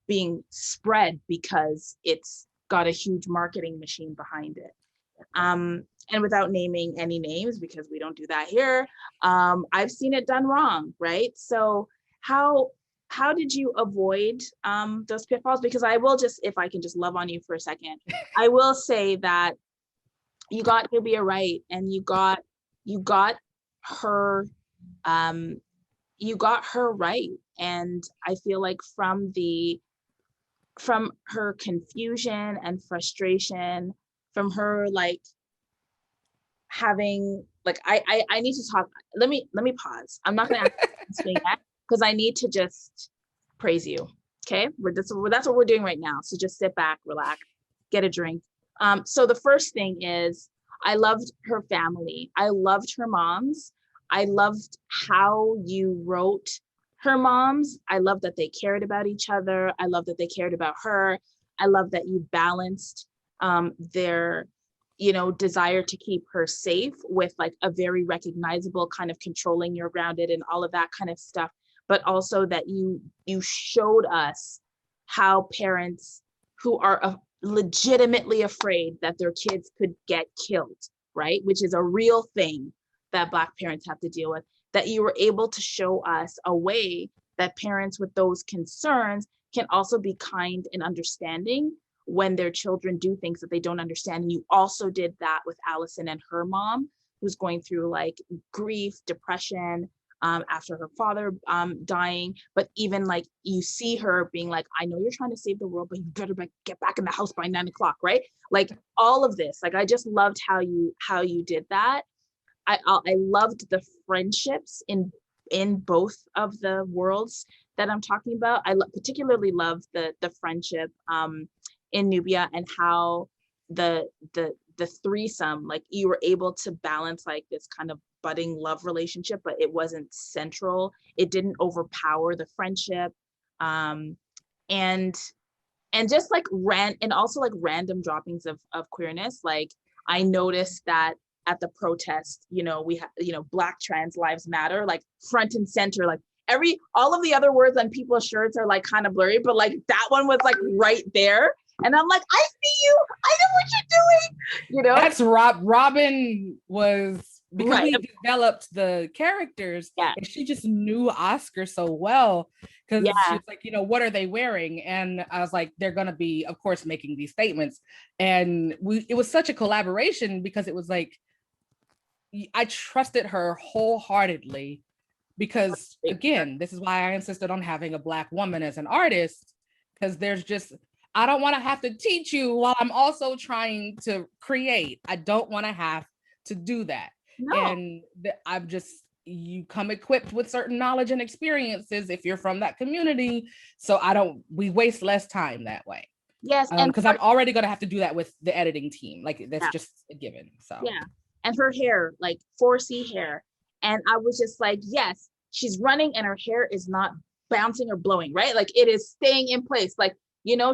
[SPEAKER 3] being spread because it's got a huge marketing machine behind it. And without naming any names, because we don't do that here, I've seen it done wrong, right? So how did you avoid those pitfalls? Because I will just, if I can just love on you for a second, I will say that you got Octavia right, and you got her right. And I feel like from her confusion and frustration, from her like having like I need to talk. Let me pause. I'm not gonna ask yet because I need to just praise you. Okay, that's what we're doing right now. So just sit back, relax, get a drink. So the first thing is, I loved her family. I loved her moms. I loved how you wrote her moms. I love that they cared about each other. I love that they cared about her. I love that you balanced their, you know, desire to keep her safe with like a very recognizable kind of controlling, you're grounded and all of that kind of stuff, but also that you showed us how parents who are legitimately afraid that their kids could get killed, right, which is a real thing that Black parents have to deal with, that you were able to show us a way that parents with those concerns can also be kind and understanding when their children do things that they don't understand. And you also did that with Allison and her mom, who's going through like grief, depression, after her father dying, but even like you see her being like, I know you're trying to save the world, but you better get back in the house by 9 o'clock, right? Like all of this, like I just loved how you did that. I loved the friendships in both of the worlds that I'm talking about. I particularly love the friendship in Nubia, and how the threesome, like you were able to balance like this kind of budding love relationship, but it wasn't central. It didn't overpower the friendship. and just like and also like random droppings of queerness. Like I noticed that at the protest, we have, Black trans lives matter, like front and center, like all of the other words on people's shirts are like kind of blurry, but like that one was like right there. And I'm like, I see you. I know what you're doing.
[SPEAKER 2] That's Robin was, because
[SPEAKER 3] Right.
[SPEAKER 2] we developed the characters,
[SPEAKER 3] Yeah.
[SPEAKER 2] and she just knew Oscar so well, because
[SPEAKER 3] Yeah.
[SPEAKER 2] she's like, what are they wearing? And I was like, they're gonna be, of course, making these statements. And it was such a collaboration, because it was like, I trusted her wholeheartedly, because again, this is why I insisted on having a Black woman as an artist, because I don't want to have to teach you while I'm also trying to create. I don't want to have to do that.
[SPEAKER 3] No.
[SPEAKER 2] And you come equipped with certain knowledge and experiences if you're from that community. So we waste less time that way.
[SPEAKER 3] Yes.
[SPEAKER 2] Because I'm already going to have to do that with the editing team. Like that's just a given. So
[SPEAKER 3] yeah. And her hair, like 4C hair. And I was just like, yes, she's running and her hair is not bouncing or blowing, right? Like it is staying in place. Like,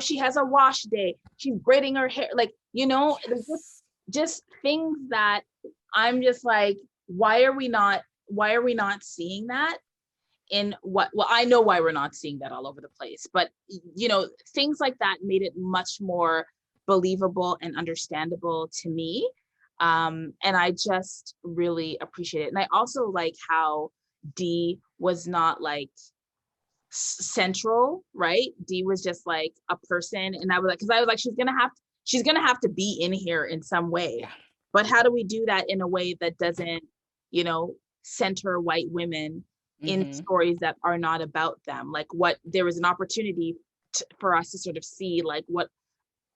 [SPEAKER 3] she has a wash day. She's braiding her hair. Like, there's just things that I'm just like, why are we not seeing that in well, I know why we're not seeing that all over the place, but things like that made it much more believable and understandable to me. And I just really appreciate it. And I also like how Dee was not like central, right? Dee was just like a person, and I was like, she's gonna have to be in here in some way.
[SPEAKER 2] Yeah.
[SPEAKER 3] But how do we do that in a way that doesn't, center white women in stories that are not about them? Like there was an opportunity for us to sort of see like what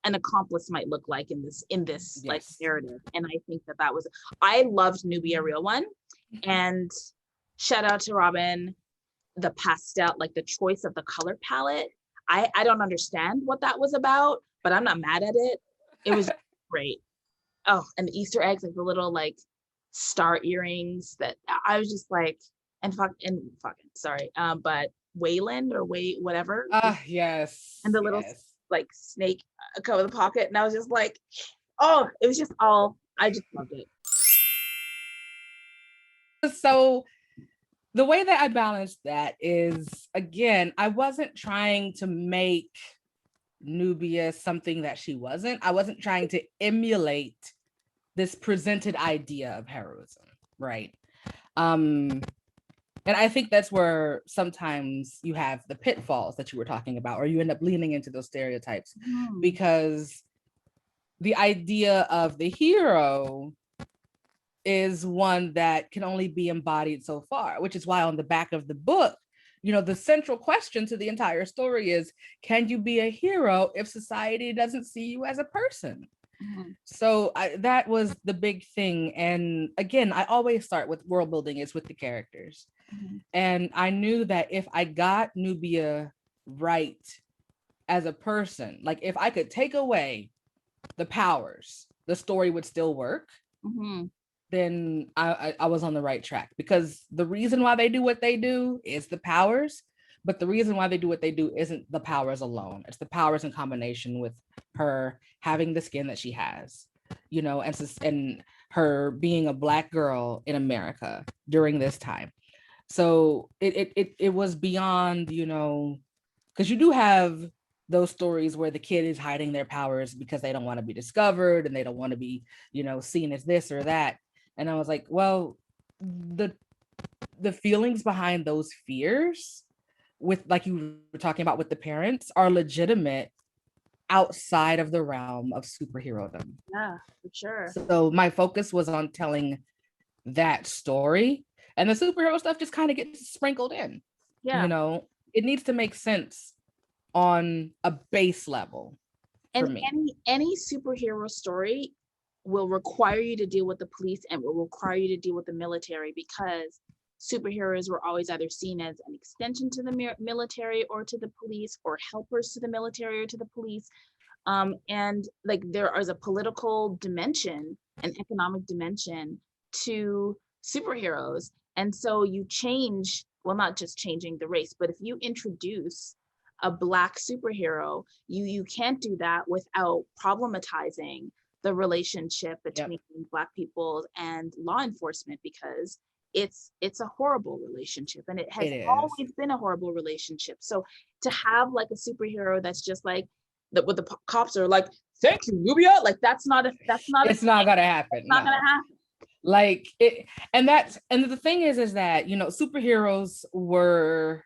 [SPEAKER 3] an accomplice might look like in this yes. like narrative. And I think that was, I loved Nubia Real One, and shout out to Robin. The pastel, like the choice of the color palette, I don't understand what that was about, but I'm not mad at it. It was great. Oh, and the Easter eggs, like the little like star earrings, that I was just like, sorry, but Wayland or whatever.
[SPEAKER 2] Yes.
[SPEAKER 3] And the little like snake cover the pocket, and I was just like, oh, it was just I just loved it.
[SPEAKER 2] So the way that I balanced that is, again, I wasn't trying to make Nubia something that she wasn't. I wasn't trying to emulate this presented idea of heroism, right? And I think that's where sometimes you have the pitfalls that you were talking about, or you end up leaning into those stereotypes, because the idea of the hero is one that can only be embodied so far, which is why on the back of the book, the central question to the entire story is, can you be a hero if society doesn't see you as a person? So that was the big thing. And again, I always start with world building is with the characters. And I knew that if I got Nubia right as a person, like if I could take away the powers, the story would still work. Then I was on the right track, because the reason why they do what they do is the powers, but the reason why they do what they do isn't the powers alone. It's the powers in combination with her having the skin that she has, and her being a Black girl in America during this time. So it was beyond, because you do have those stories where the kid is hiding their powers because they don't want to be discovered and they don't want to be, seen as this or that. And I was like, well, the feelings behind those fears, with like you were talking about with the parents, are legitimate outside of the realm of superherodom.
[SPEAKER 3] Yeah, for sure.
[SPEAKER 2] So my focus was on telling that story, and the superhero stuff just kind of gets sprinkled in.
[SPEAKER 3] Yeah.
[SPEAKER 2] It needs to make sense on a base level.
[SPEAKER 3] And
[SPEAKER 2] for me.
[SPEAKER 3] any superhero story will require you to deal with the police and will require you to deal with the military, because superheroes were always either seen as an extension to the military or to the police, or helpers to the military or to the police. And like there is a political dimension, an economic dimension to superheroes. And so you change, well, not just changing the race, but if you introduce a Black superhero, you can't do that without problematizing the relationship between Black people and law enforcement, because it's a horrible relationship, and it has always been a horrible relationship. So to have like a superhero that's just like that, with the cops are like, thank you, Nubia, like it's not gonna happen. It's not gonna happen.
[SPEAKER 2] Like it, and the thing is that, you know, superheroes were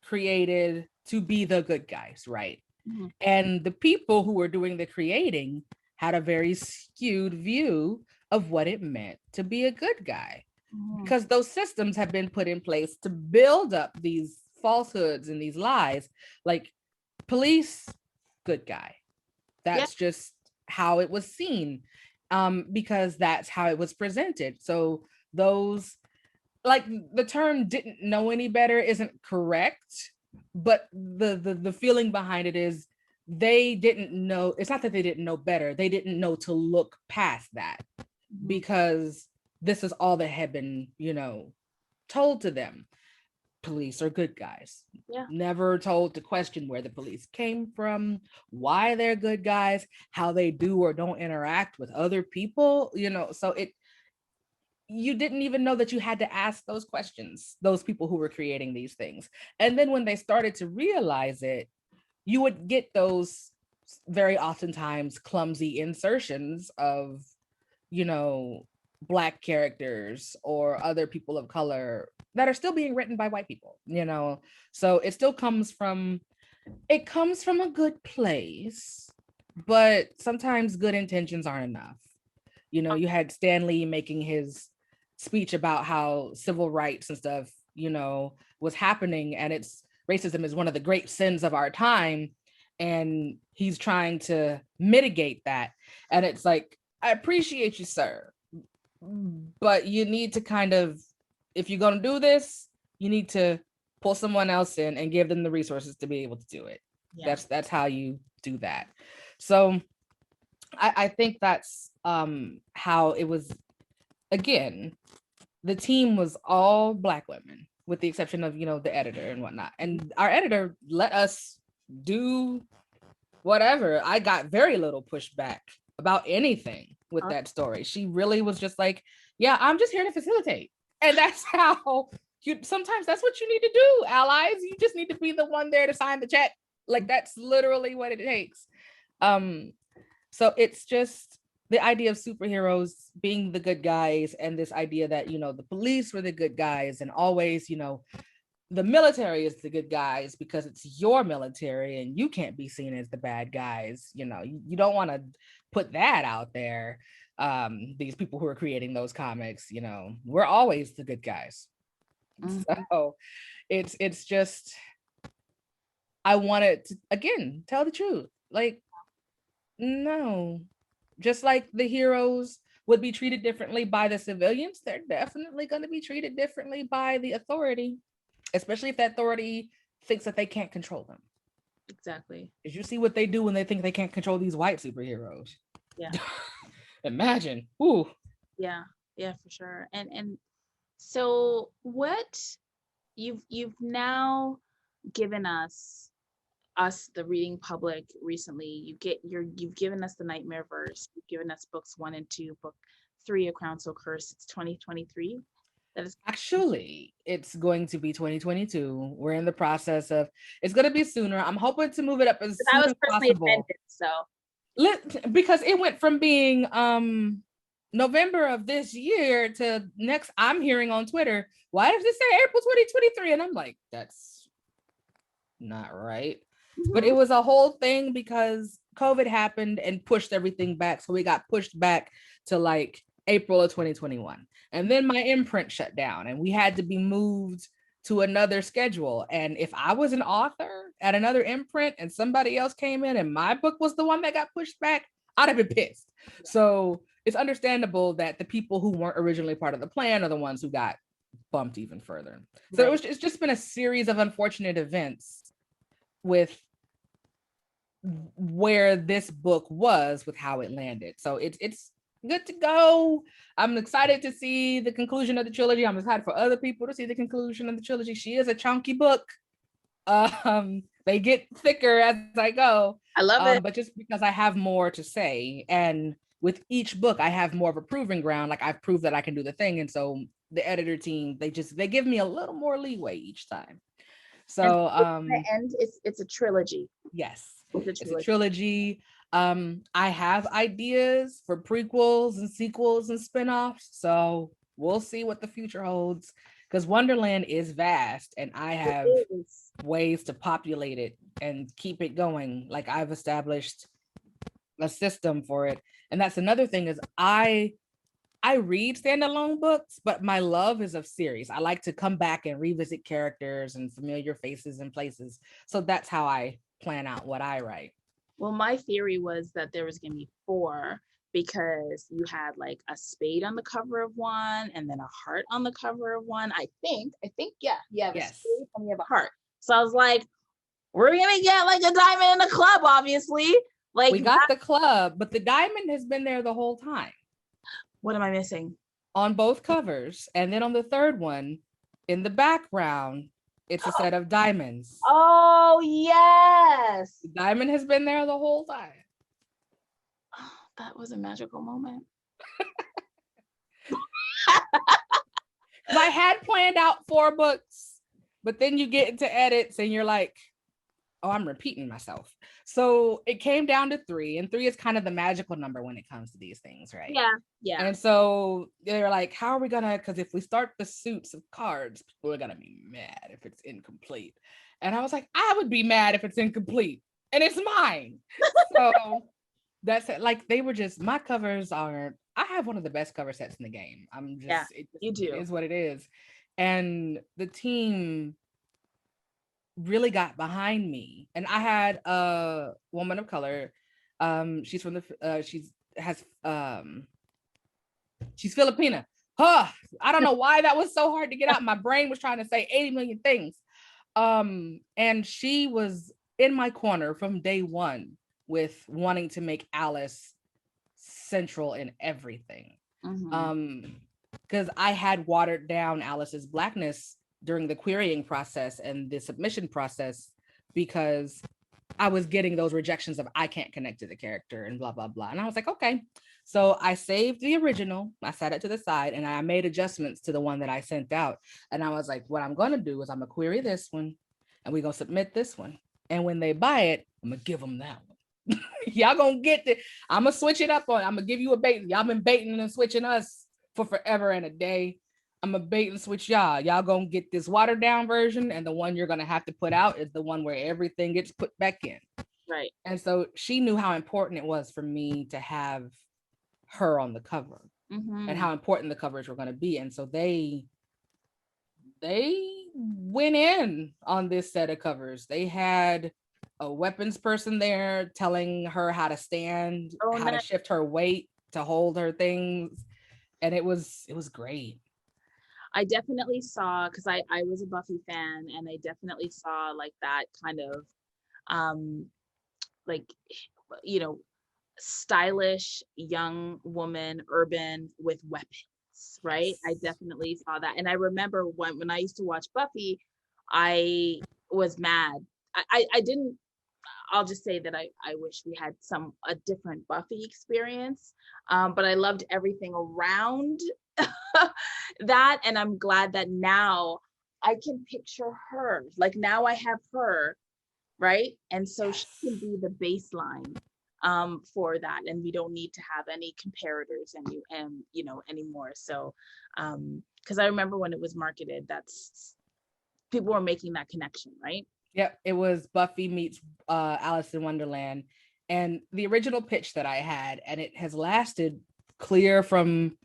[SPEAKER 2] created to be the good guys, right?
[SPEAKER 3] Mm-hmm.
[SPEAKER 2] And the people who were doing the creating had a very skewed view of what it meant to be a good guy, because those systems have been put in place to build up these falsehoods and these lies. Like police, good guy. That's just how it was seen, because that's how it was presented. So those, like, the term didn't know any better isn't correct, but the feeling behind it is they didn't know. It's not that they didn't know better, they didn't know to look past that, because this is all that had been, you know, told to them. Police are good guys. Never told to question where the police came from, why they're good guys, how they do or don't interact with other people, you know. So you didn't even know that you had to ask those questions, those people who were creating these things. And then when they started to realize it, you would get those very oftentimes clumsy insertions of, you know, Black characters or other people of color that are still being written by white people, you know. So it still comes from a good place, but sometimes good intentions aren't enough. You know, you had Stan Lee making his speech about how civil rights and stuff, you know, was happening, and racism is one of the great sins of our time, and he's trying to mitigate that. And it's like, I appreciate you, sir, but you need to kind of, if you're going to do this, you need to pull someone else in and give them the resources to be able to do it. That's how you do that. So I think that's how it was. Again, the team was all Black women, with the exception of, you know, the editor and whatnot. And our editor let us do whatever. I got very little pushback about anything with that story. She really was just like, yeah, I'm just here to facilitate. And that's how sometimes that's what you need to do, allies. You just need to be the one there to sign the check. Like, that's literally what it takes. So it's just the idea of superheroes being the good guys, and this idea that, you know, the police were the good guys, and always, you know, the military is the good guys because it's your military and you can't be seen as the bad guys. You know, you don't want to put that out there. These people who are creating those comics, you know, we're always the good guys. So it's just, I wanted to, again, tell the truth. Like, no, just like the heroes would be treated differently by the civilians, they're definitely going to be treated differently by the authority, especially if that authority thinks that they can't control them.
[SPEAKER 3] Exactly.
[SPEAKER 2] Did you see what they do when they think they can't control these white superheroes?
[SPEAKER 3] Yeah.
[SPEAKER 2] Imagine. Ooh.
[SPEAKER 3] Yeah, for sure. And so what you've now given us the reading public recently, you've given us the Nightmare Verse, you've given us books 1 and 2, book 3, A Crown So Cursed. It's 2023. That is
[SPEAKER 2] actually, it's going to be 2022. We're in the process of, it's going to be sooner. I'm hoping to move it up as soon as possible. Offended, so because it went from being November of this year to next. I'm hearing on Twitter, why does it say April 2023? And I'm like, that's not right. But it was a whole thing because COVID happened and pushed everything back. So we got pushed back to like April of 2021. And then my imprint shut down and we had to be moved to another schedule. And if I was an author at another imprint and somebody else came in and my book was the one that got pushed back, I'd have been pissed. So it's understandable that the people who weren't originally part of the plan are the ones who got bumped even further. So it's just been a series of unfortunate events with where this book was with how it landed. So it's good to go. I'm excited to see the conclusion of the trilogy. I'm excited for other people to see the conclusion of the trilogy. She is a chunky book. They get thicker as I go.
[SPEAKER 3] I love it.
[SPEAKER 2] But just because I have more to say, and with each book, I have more of a proving ground. Like I've proved that I can do the thing, and so the editor team, they give me a little more leeway each time. So
[SPEAKER 3] and it's a trilogy.
[SPEAKER 2] Yes,
[SPEAKER 3] it's
[SPEAKER 2] a trilogy. I have ideas for prequels and sequels and spinoffs, so we'll see what the future holds, because Wonderland is vast and I have ways to populate it and keep it going. Like I've established a system for it. And that's another thing, is I read standalone books, but my love is of series. I like to come back and revisit characters and familiar faces and places. So that's how I plan out what I write.
[SPEAKER 3] Well, my theory was that there was going to be 4, because you had like a spade on the cover of one and then a heart on the cover of one. I think, yeah, you have a spade and you have a heart. So I was like, we're going to get like a diamond in the club, obviously. Like
[SPEAKER 2] we got the club, but the diamond has been there the whole time.
[SPEAKER 3] What am I missing?
[SPEAKER 2] On both covers. And then on the third one, in the background, it's a set of diamonds.
[SPEAKER 3] Oh, yes.
[SPEAKER 2] The diamond has been there the whole time.
[SPEAKER 3] Oh, that was a magical moment.
[SPEAKER 2] I had planned out 4 books, but then you get into edits and you're like, oh, I'm repeating myself. So it came down to 3, and 3 is kind of the magical number when it comes to these things, right?
[SPEAKER 3] Yeah.
[SPEAKER 2] And so they're like, how are we gonna, because if we start the suits of cards, people are gonna be mad if it's incomplete. And I was like, I would be mad if it's incomplete, and it's mine. So that's it. Like, they were just, my covers are, I have one of the best cover sets in the game. I'm just,
[SPEAKER 3] you do.
[SPEAKER 2] It is what it is. And the team really got behind me. And I had a woman of color. She's from the she's Filipina. I don't know why that was so hard to get out. My brain was trying to say 80 million things. And she was in my corner from day one with wanting to make Alice central in everything. Because I had watered down Alice's Blackness during the querying process and the submission process, because I was getting those rejections of I can't connect to the character and blah, blah, blah. And I was like, okay. So I saved the original, I set it to the side, and I made adjustments to the one that I sent out. And I was like, what I'm gonna do is I'm gonna query this one and we're gonna submit this one. And when they buy it, I'm gonna give them that one. Y'all gonna get it. I'm gonna switch it up on, I'm gonna give you a bait. Y'all been baiting and switching us for forever and a day. I'm gonna bait and switch y'all. Y'all gonna get this watered down version, and the one you're gonna have to put out is the one where everything gets put back in.
[SPEAKER 3] Right.
[SPEAKER 2] And so she knew how important it was for me to have her on the cover, and how important the covers were gonna be. And so they went in on this set of covers. They had a weapons person there telling her how to stand, how to shift her weight to hold her things. And it was great.
[SPEAKER 3] I definitely saw, because I was a Buffy fan, and I definitely saw like that kind of like, you know, stylish young woman, urban, with weapons, right? I definitely saw that. And I remember when I used to watch Buffy, I was mad. I didn't, I'll just say that I wish we had a different Buffy experience, but I loved everything around that. And I'm glad that now I can picture her, like now I have her, right? And so she can be the baseline for that, and we don't need to have any comparators anymore. So because I remember when it was marketed, that's, people were making that connection, right?
[SPEAKER 2] Yep, it was Buffy meets Alice in Wonderland. And the original pitch that I had, and it has lasted clear from,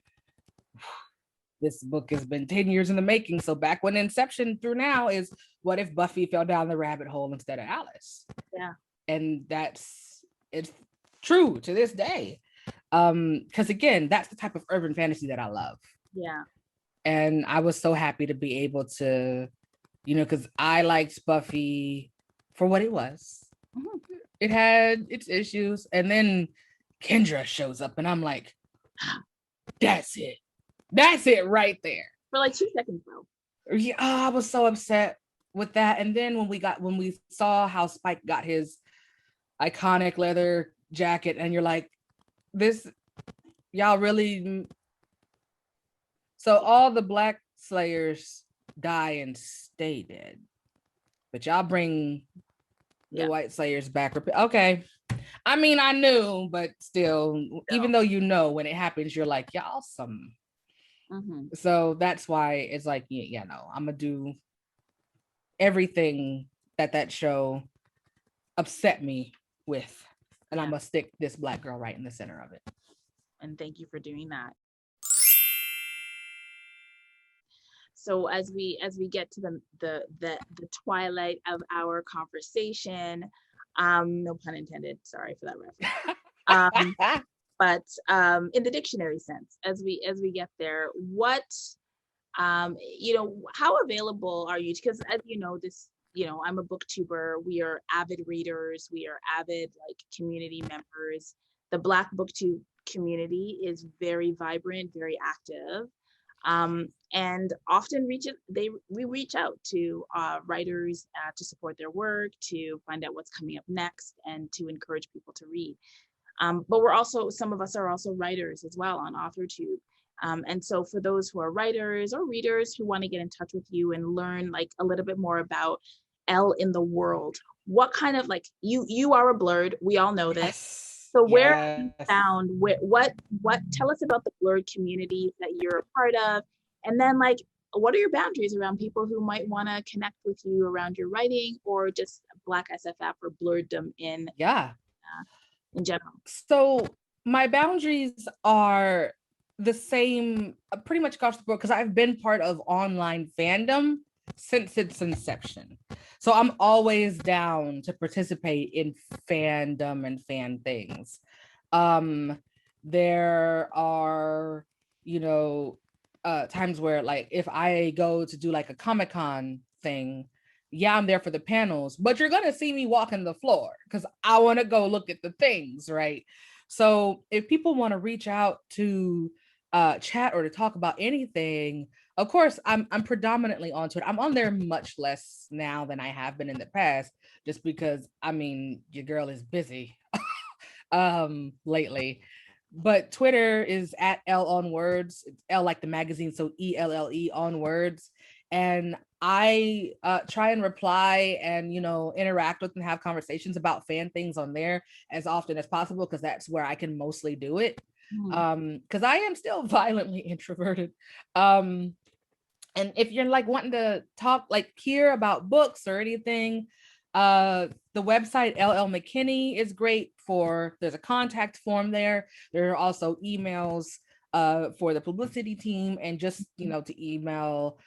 [SPEAKER 2] this book has been 10 years in the making. So back when Inception through now, is what if Buffy fell down the rabbit hole instead of Alice?
[SPEAKER 3] Yeah.
[SPEAKER 2] And it's true to this day. Because again, that's the type of urban fantasy that I love.
[SPEAKER 3] Yeah.
[SPEAKER 2] And I was so happy to be able to, because I liked Buffy for what it was. It had its issues. And then Kendra shows up and I'm like, that's it. That's it right there.
[SPEAKER 3] For like 2 seconds though.
[SPEAKER 2] Yeah, I was so upset with that. And then when we saw how Spike got his iconic leather jacket, and you're like, this, y'all really. So all the Black Slayers die and stay dead, but y'all bring the White Slayers back. Okay. I mean, I knew, but still, even though you know, when it happens, you're like, y'all some. So that's why it's like, yeah, no, I'm gonna do everything that show upset me with, and I'm gonna stick this Black girl right in the center of it.
[SPEAKER 3] And thank you for doing that. So as we get to the twilight of our conversation, no pun intended, sorry for that reference. But in the dictionary sense, as we get there, what how available are you? Because as you know, I'm a booktuber. We are avid readers. We are avid community members. The Black booktube community is very vibrant, very active. And often we reach out to writers to support their work, to find out what's coming up next, and to encourage people to read. But some of us are also writers as well on AuthorTube. And so for those who are writers or readers who want to get in touch with you and learn a little bit more about L in the world, what kind of you are a Blurred, we all know this.
[SPEAKER 2] Yes.
[SPEAKER 3] So where have you found what tell us about the Blurred community that you're a part of, and then what are your boundaries around people who might want to connect with you around your writing or just Black SFF or Blurreddom in general?
[SPEAKER 2] So my boundaries are the same pretty much across the board because I've been part of online fandom since its inception. So I'm always down to participate in fandom and fan things. There are, times where if I go to do a Comic-Con thing, I'm there for the panels, but you're gonna see me walking the floor because I want to go look at the things, right? So if people want to reach out to chat or to talk about anything, of course, I'm predominantly onto it. I'm on there much less now than I have been in the past, just because your girl is busy lately. But Twitter is at L on Words. It's L like the magazine, so ELLE on Words. And I try and reply and interact with and have conversations about fan things on there as often as possible because that's where I can mostly do it. Because I am still violently introverted. And if you're wanting to talk here about books or anything, the website L L McKinney is great there's a contact form there. There are also emails for the publicity team and just to email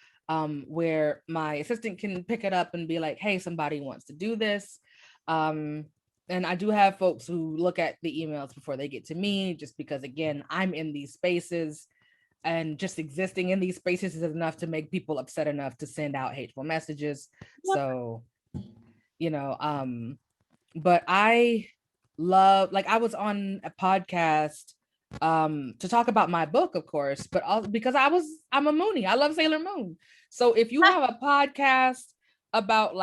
[SPEAKER 2] where my assistant can pick it up and be like, hey, somebody wants to do this. And I do have folks who look at the emails before they get to me, just because again, I'm in these spaces. And just existing in these spaces is enough to make people upset enough to send out hateful messages. Yep. So, but I love, I was on a podcast to talk about my book, of course, but also because I'm a Moonie. I love Sailor Moon. So if you have a podcast about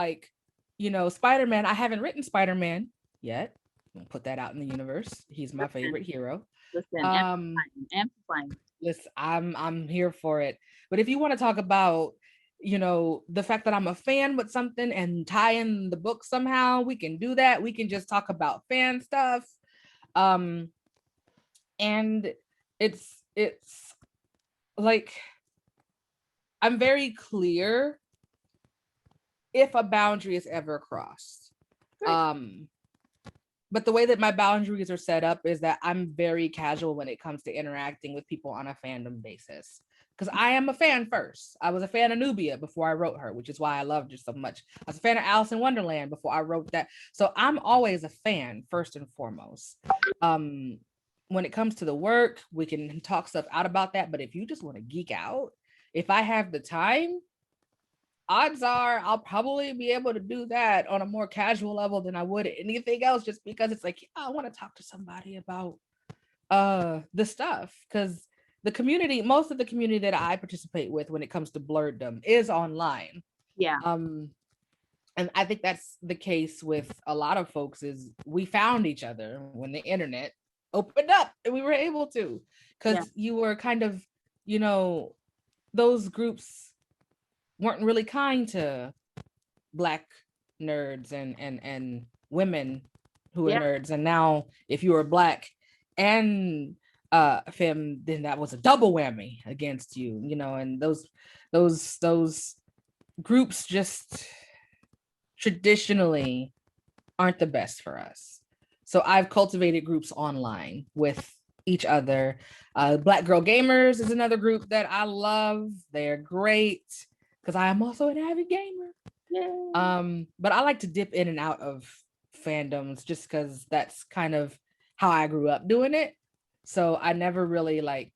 [SPEAKER 2] Spider-Man, I haven't written Spider-Man yet. I'll put that out in the universe. He's my favorite hero.
[SPEAKER 3] Listen, amplifying.
[SPEAKER 2] Listen, I'm here for it. But if you want to talk about, the fact that I'm a fan with something and tie in the book somehow, we can do that. We can just talk about fan stuff. And it's I'm very clear if a boundary is ever crossed. Right. But the way that my boundaries are set up is that I'm very casual when it comes to interacting with people on a fandom basis. Because I am a fan first. I was a fan of Nubia before I wrote her, which is why I loved her so much. I was a fan of Alice in Wonderland before I wrote that. So I'm always a fan first and foremost. When it comes to the work, we can talk stuff out about that. But if you just want to geek out, if I have the time, odds are I'll probably be able to do that on a more casual level than I would anything else, just because it's I want to talk to somebody about the stuff. Because the community, most of the community that I participate with when it comes to Blurreddom is online.
[SPEAKER 3] Yeah.
[SPEAKER 2] And I think that's the case with a lot of folks, is we found each other when the internet opened up and we were able to, because you were kind of, you know, those groups weren't really kind to Black nerds and women who were nerds. And now if you were Black and femme, then that was a double whammy against you, you know. And those groups just traditionally aren't the best for us. So I've cultivated groups online with each other. Black Girl Gamers is another group that I love. They're great because I am also an avid gamer. But I like to dip in and out of fandoms just because that's kind of how I grew up doing it. So I never really like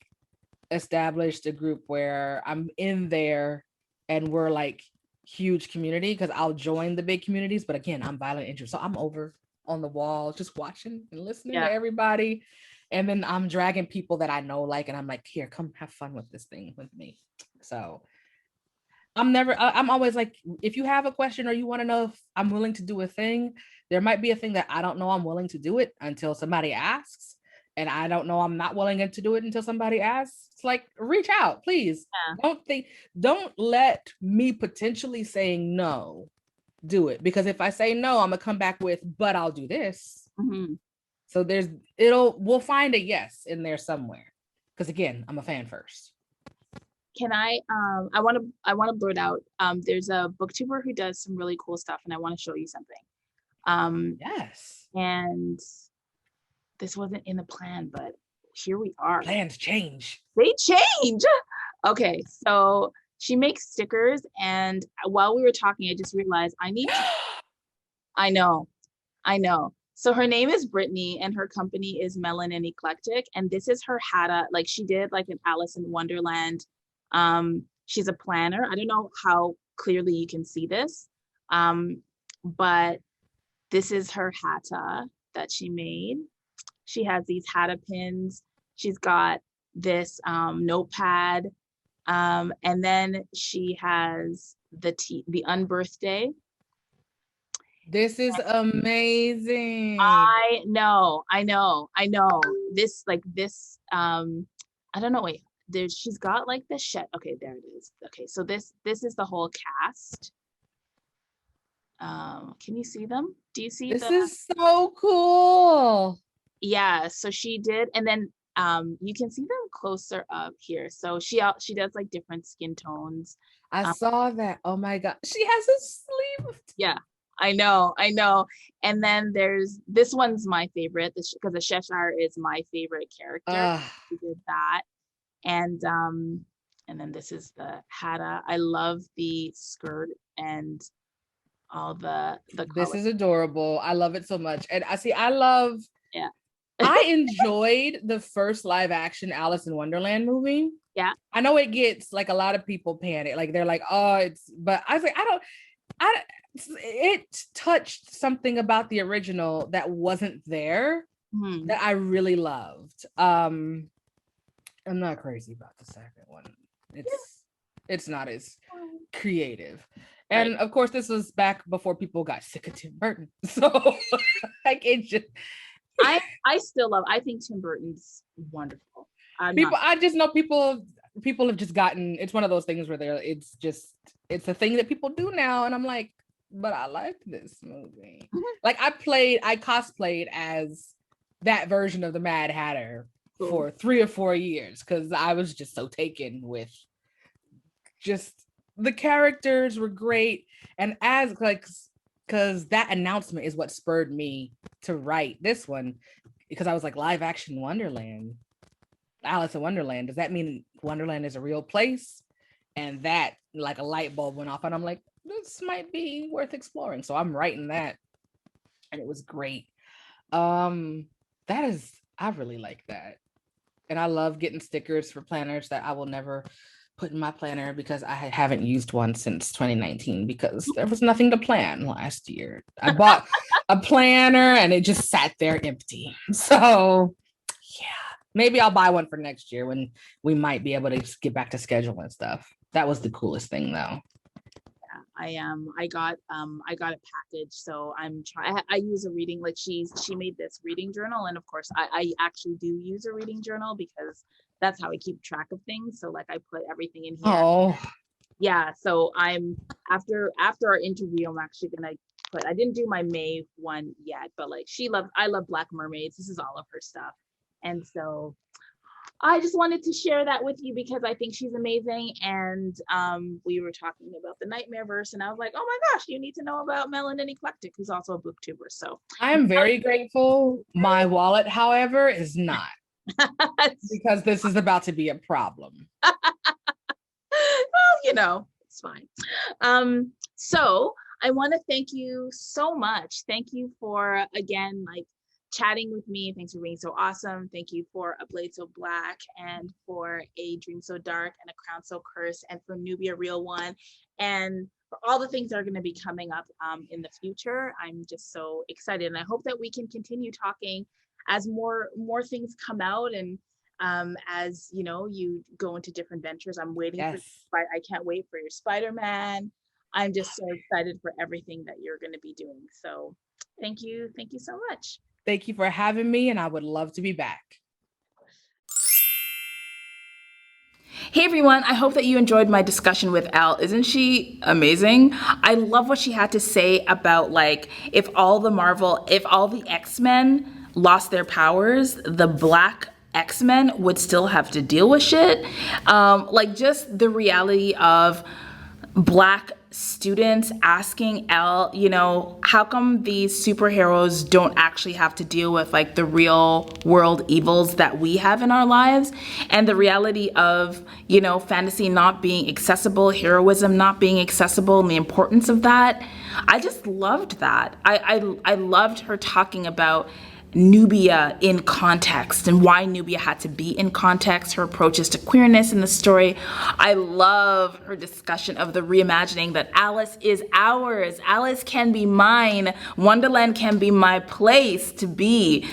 [SPEAKER 2] established a group where I'm in there and we're like huge community, because I'll join the big communities, but again, I'm violent interest, so I'm over on the wall just watching and listening to everybody, and then I'm dragging people that I know, like, and I'm like, here, come have fun with this thing with me. So I'm always like, if you have a question or you want to know if I'm willing to do a thing, there might be a thing that I don't know I'm willing to do it until somebody asks, and I don't know I'm not willing to do it until somebody asks. It's like, reach out, please. Don't let me potentially saying no do it, because if I say no, I'm gonna come back with, but I'll do this. So we'll find a yes in there somewhere, because again, I'm a fan first.
[SPEAKER 3] Can I want to blurt out, there's a booktuber who does some really cool stuff, and I want to show you something.
[SPEAKER 2] Yes.
[SPEAKER 3] And this wasn't in the plan, but here we are.
[SPEAKER 2] Plans change.
[SPEAKER 3] They change. Okay, so she makes stickers, and while we were talking, I just realized I need to. I know. So her name is Brittany, and her company is Melanin Eclectic, and this is her Hada. Like, she did like an Alice in Wonderland. She's a planner. I don't know how clearly you can see this, but this is her Hata that she made. She has these Hata pins. She's got this notepad, and then she has the unbirthday.
[SPEAKER 2] This is amazing.
[SPEAKER 3] I know. This, like this, I don't know, wait, she's got like the shed. Okay, there it is. Okay, so this is the whole cast. Can you see them? Do you see
[SPEAKER 2] this is so cool.
[SPEAKER 3] Yeah, so she did, and then you can see them closer up here. So she does like different skin tones.
[SPEAKER 2] I saw that. Oh my god, she has a sleeve.
[SPEAKER 3] Yeah, I know. And then there's this one's my favorite, because the Cheshire is my favorite character. She did that, and then this is the Hata. I love the skirt and all the
[SPEAKER 2] this is adorable. I love it so much. And I love I enjoyed the first live action Alice in Wonderland movie.
[SPEAKER 3] Yeah,
[SPEAKER 2] I know it gets like a lot of people panic, like they're like, oh, but I was like, it touched something about the original that wasn't there that I really loved. I'm not crazy about the second one. It's not as creative. And of course, this was back before people got sick of Tim Burton. So like, it just
[SPEAKER 3] I still love, I think Tim Burton's wonderful.
[SPEAKER 2] I just know people have just gotten, it's one of those things where it's a thing that people do now, and I'm like, but I liked this movie. Like, I cosplayed as that version of the Mad Hatter for 3 or 4 years, because I was just so taken with just the characters were great. And as like, because that announcement is what spurred me to write this one, because I was like, live action Wonderland, Alice in Wonderland, does that mean Wonderland is a real place? And that, like, a light bulb went off, and I'm like, this might be worth exploring. So I'm writing that, and it was great. I really like that. And I love getting stickers for planners that I will never put in my planner, because I haven't used one since 2019, because there was nothing to plan last year. I bought a planner and it just sat there empty. So yeah, maybe I'll buy one for next year when we might be able to get back to schedule and stuff. That was the coolest thing though.
[SPEAKER 3] Yeah, I got a package, so I'm trying. I use a reading, like she made this reading journal, and of course I actually do use a reading journal because that's how I keep track of things. So like I put everything in here.
[SPEAKER 2] Oh,
[SPEAKER 3] Yeah, so I'm after our interview, I'm actually gonna put. I didn't do my May one yet, but like I love Black mermaids. This is all of her stuff, and so I just wanted to share that with you because I think she's amazing. And we were talking about the Nightmare Verse, and I was like, oh my gosh, you need to know about Melanin Eclectic, who's also a booktuber. So
[SPEAKER 2] I am very grateful. My wallet, however, is not, because this is about to be a problem.
[SPEAKER 3] Well, it's fine. So I want to thank you so much. Thank you for, again, like chatting with me. Thanks for being so awesome. Thank you for A Blade So Black, and for A Dream So Dark, and A Crown So Cursed, and for Nubia Real One, and for all the things that are going to be coming up in the future. I'm just so excited, and I hope that we can continue talking as more things come out, and as you go into different ventures. I'm waiting for, I can't wait for your Spider-Man. I'm just so excited for everything that you're going to be doing. So thank you so much.
[SPEAKER 2] Thank you for having me, and I would love to be back.
[SPEAKER 1] Hey everyone, I hope that you enjoyed my discussion with Elle. Isn't she amazing? I love what she had to say about, like, if all the X-Men lost their powers, the Black X-Men would still have to deal with shit. Like, just the reality of Black students asking Elle, how come these superheroes don't actually have to deal with like the real world evils that we have in our lives, and the reality of fantasy not being accessible, heroism not being accessible, and the importance of that. I just loved that. I loved her talking about Nubia in context and why Nubia had to be in context, her approaches to queerness in the story. I love her discussion of the reimagining that Alice is ours. Alice can be mine. Wonderland can be my place to be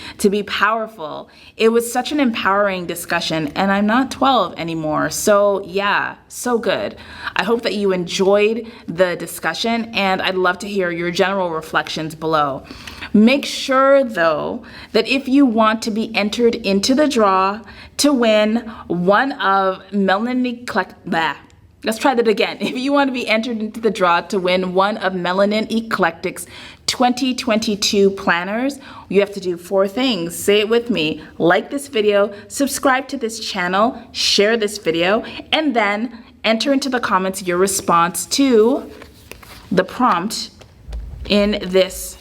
[SPEAKER 1] powerful. It was such an empowering discussion, and I'm not 12 anymore. So yeah, so good. I hope that you enjoyed the discussion, and I'd love to hear your general reflections below. Make sure though that if you want to be entered into the draw to win one of Melanin Let's try that again. If you want to be entered into the draw to win one of Melanin Eclectic's 2022 planners, you have to do 4 things. Say it with me. Like this video, subscribe to this channel, share this video, and then enter into the comments your response to the prompt in this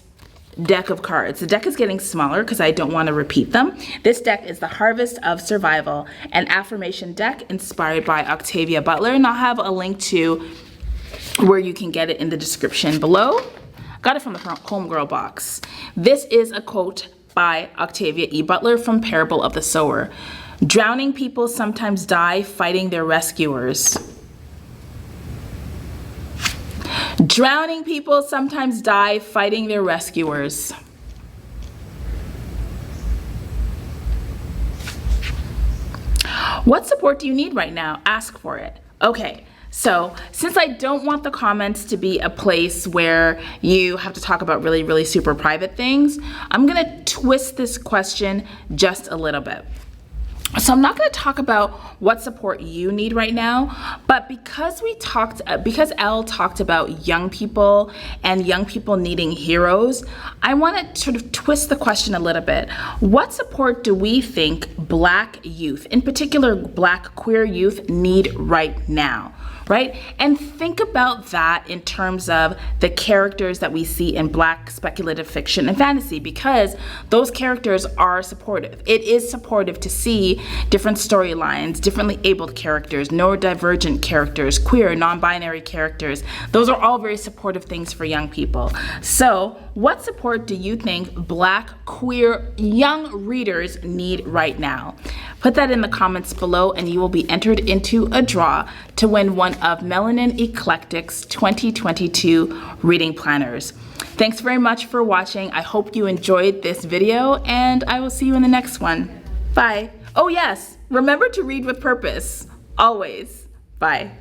[SPEAKER 1] deck of cards. The deck is getting smaller because I don't want to repeat them. This deck is the Harvest of Survival, an affirmation deck inspired by Octavia Butler, and I'll have a link to where you can get it in the description below. Got it from the Homegirl box. This is a quote by Octavia E. Butler from Parable of the Sower. Drowning people sometimes die fighting their rescuers. Drowning people sometimes die fighting their rescuers. What support do you need right now? Ask for it. Okay, so since I don't want the comments to be a place where you have to talk about really, really super private things, I'm gonna twist this question just a little bit. So I'm not going to talk about what support you need right now, but because Elle talked about young people and young people needing heroes, I want to sort of twist the question a little bit. What support do we think Black youth, in particular Black queer youth, need right now? Right? And think about that in terms of the characters that we see in Black speculative fiction and fantasy, because those characters are supportive. It is supportive to see different storylines, differently abled characters, neurodivergent characters, queer, non-binary characters. Those are all very supportive things for young people. So what support do you think Black queer young readers need right now? Put that in the comments below, and you will be entered into a draw to win one of Melanin Eclectic's 2022 reading planners. Thanks very much for watching. I hope you enjoyed this video, and I will see you in the next one. Bye. Oh yes, remember to read with purpose. Always. Bye.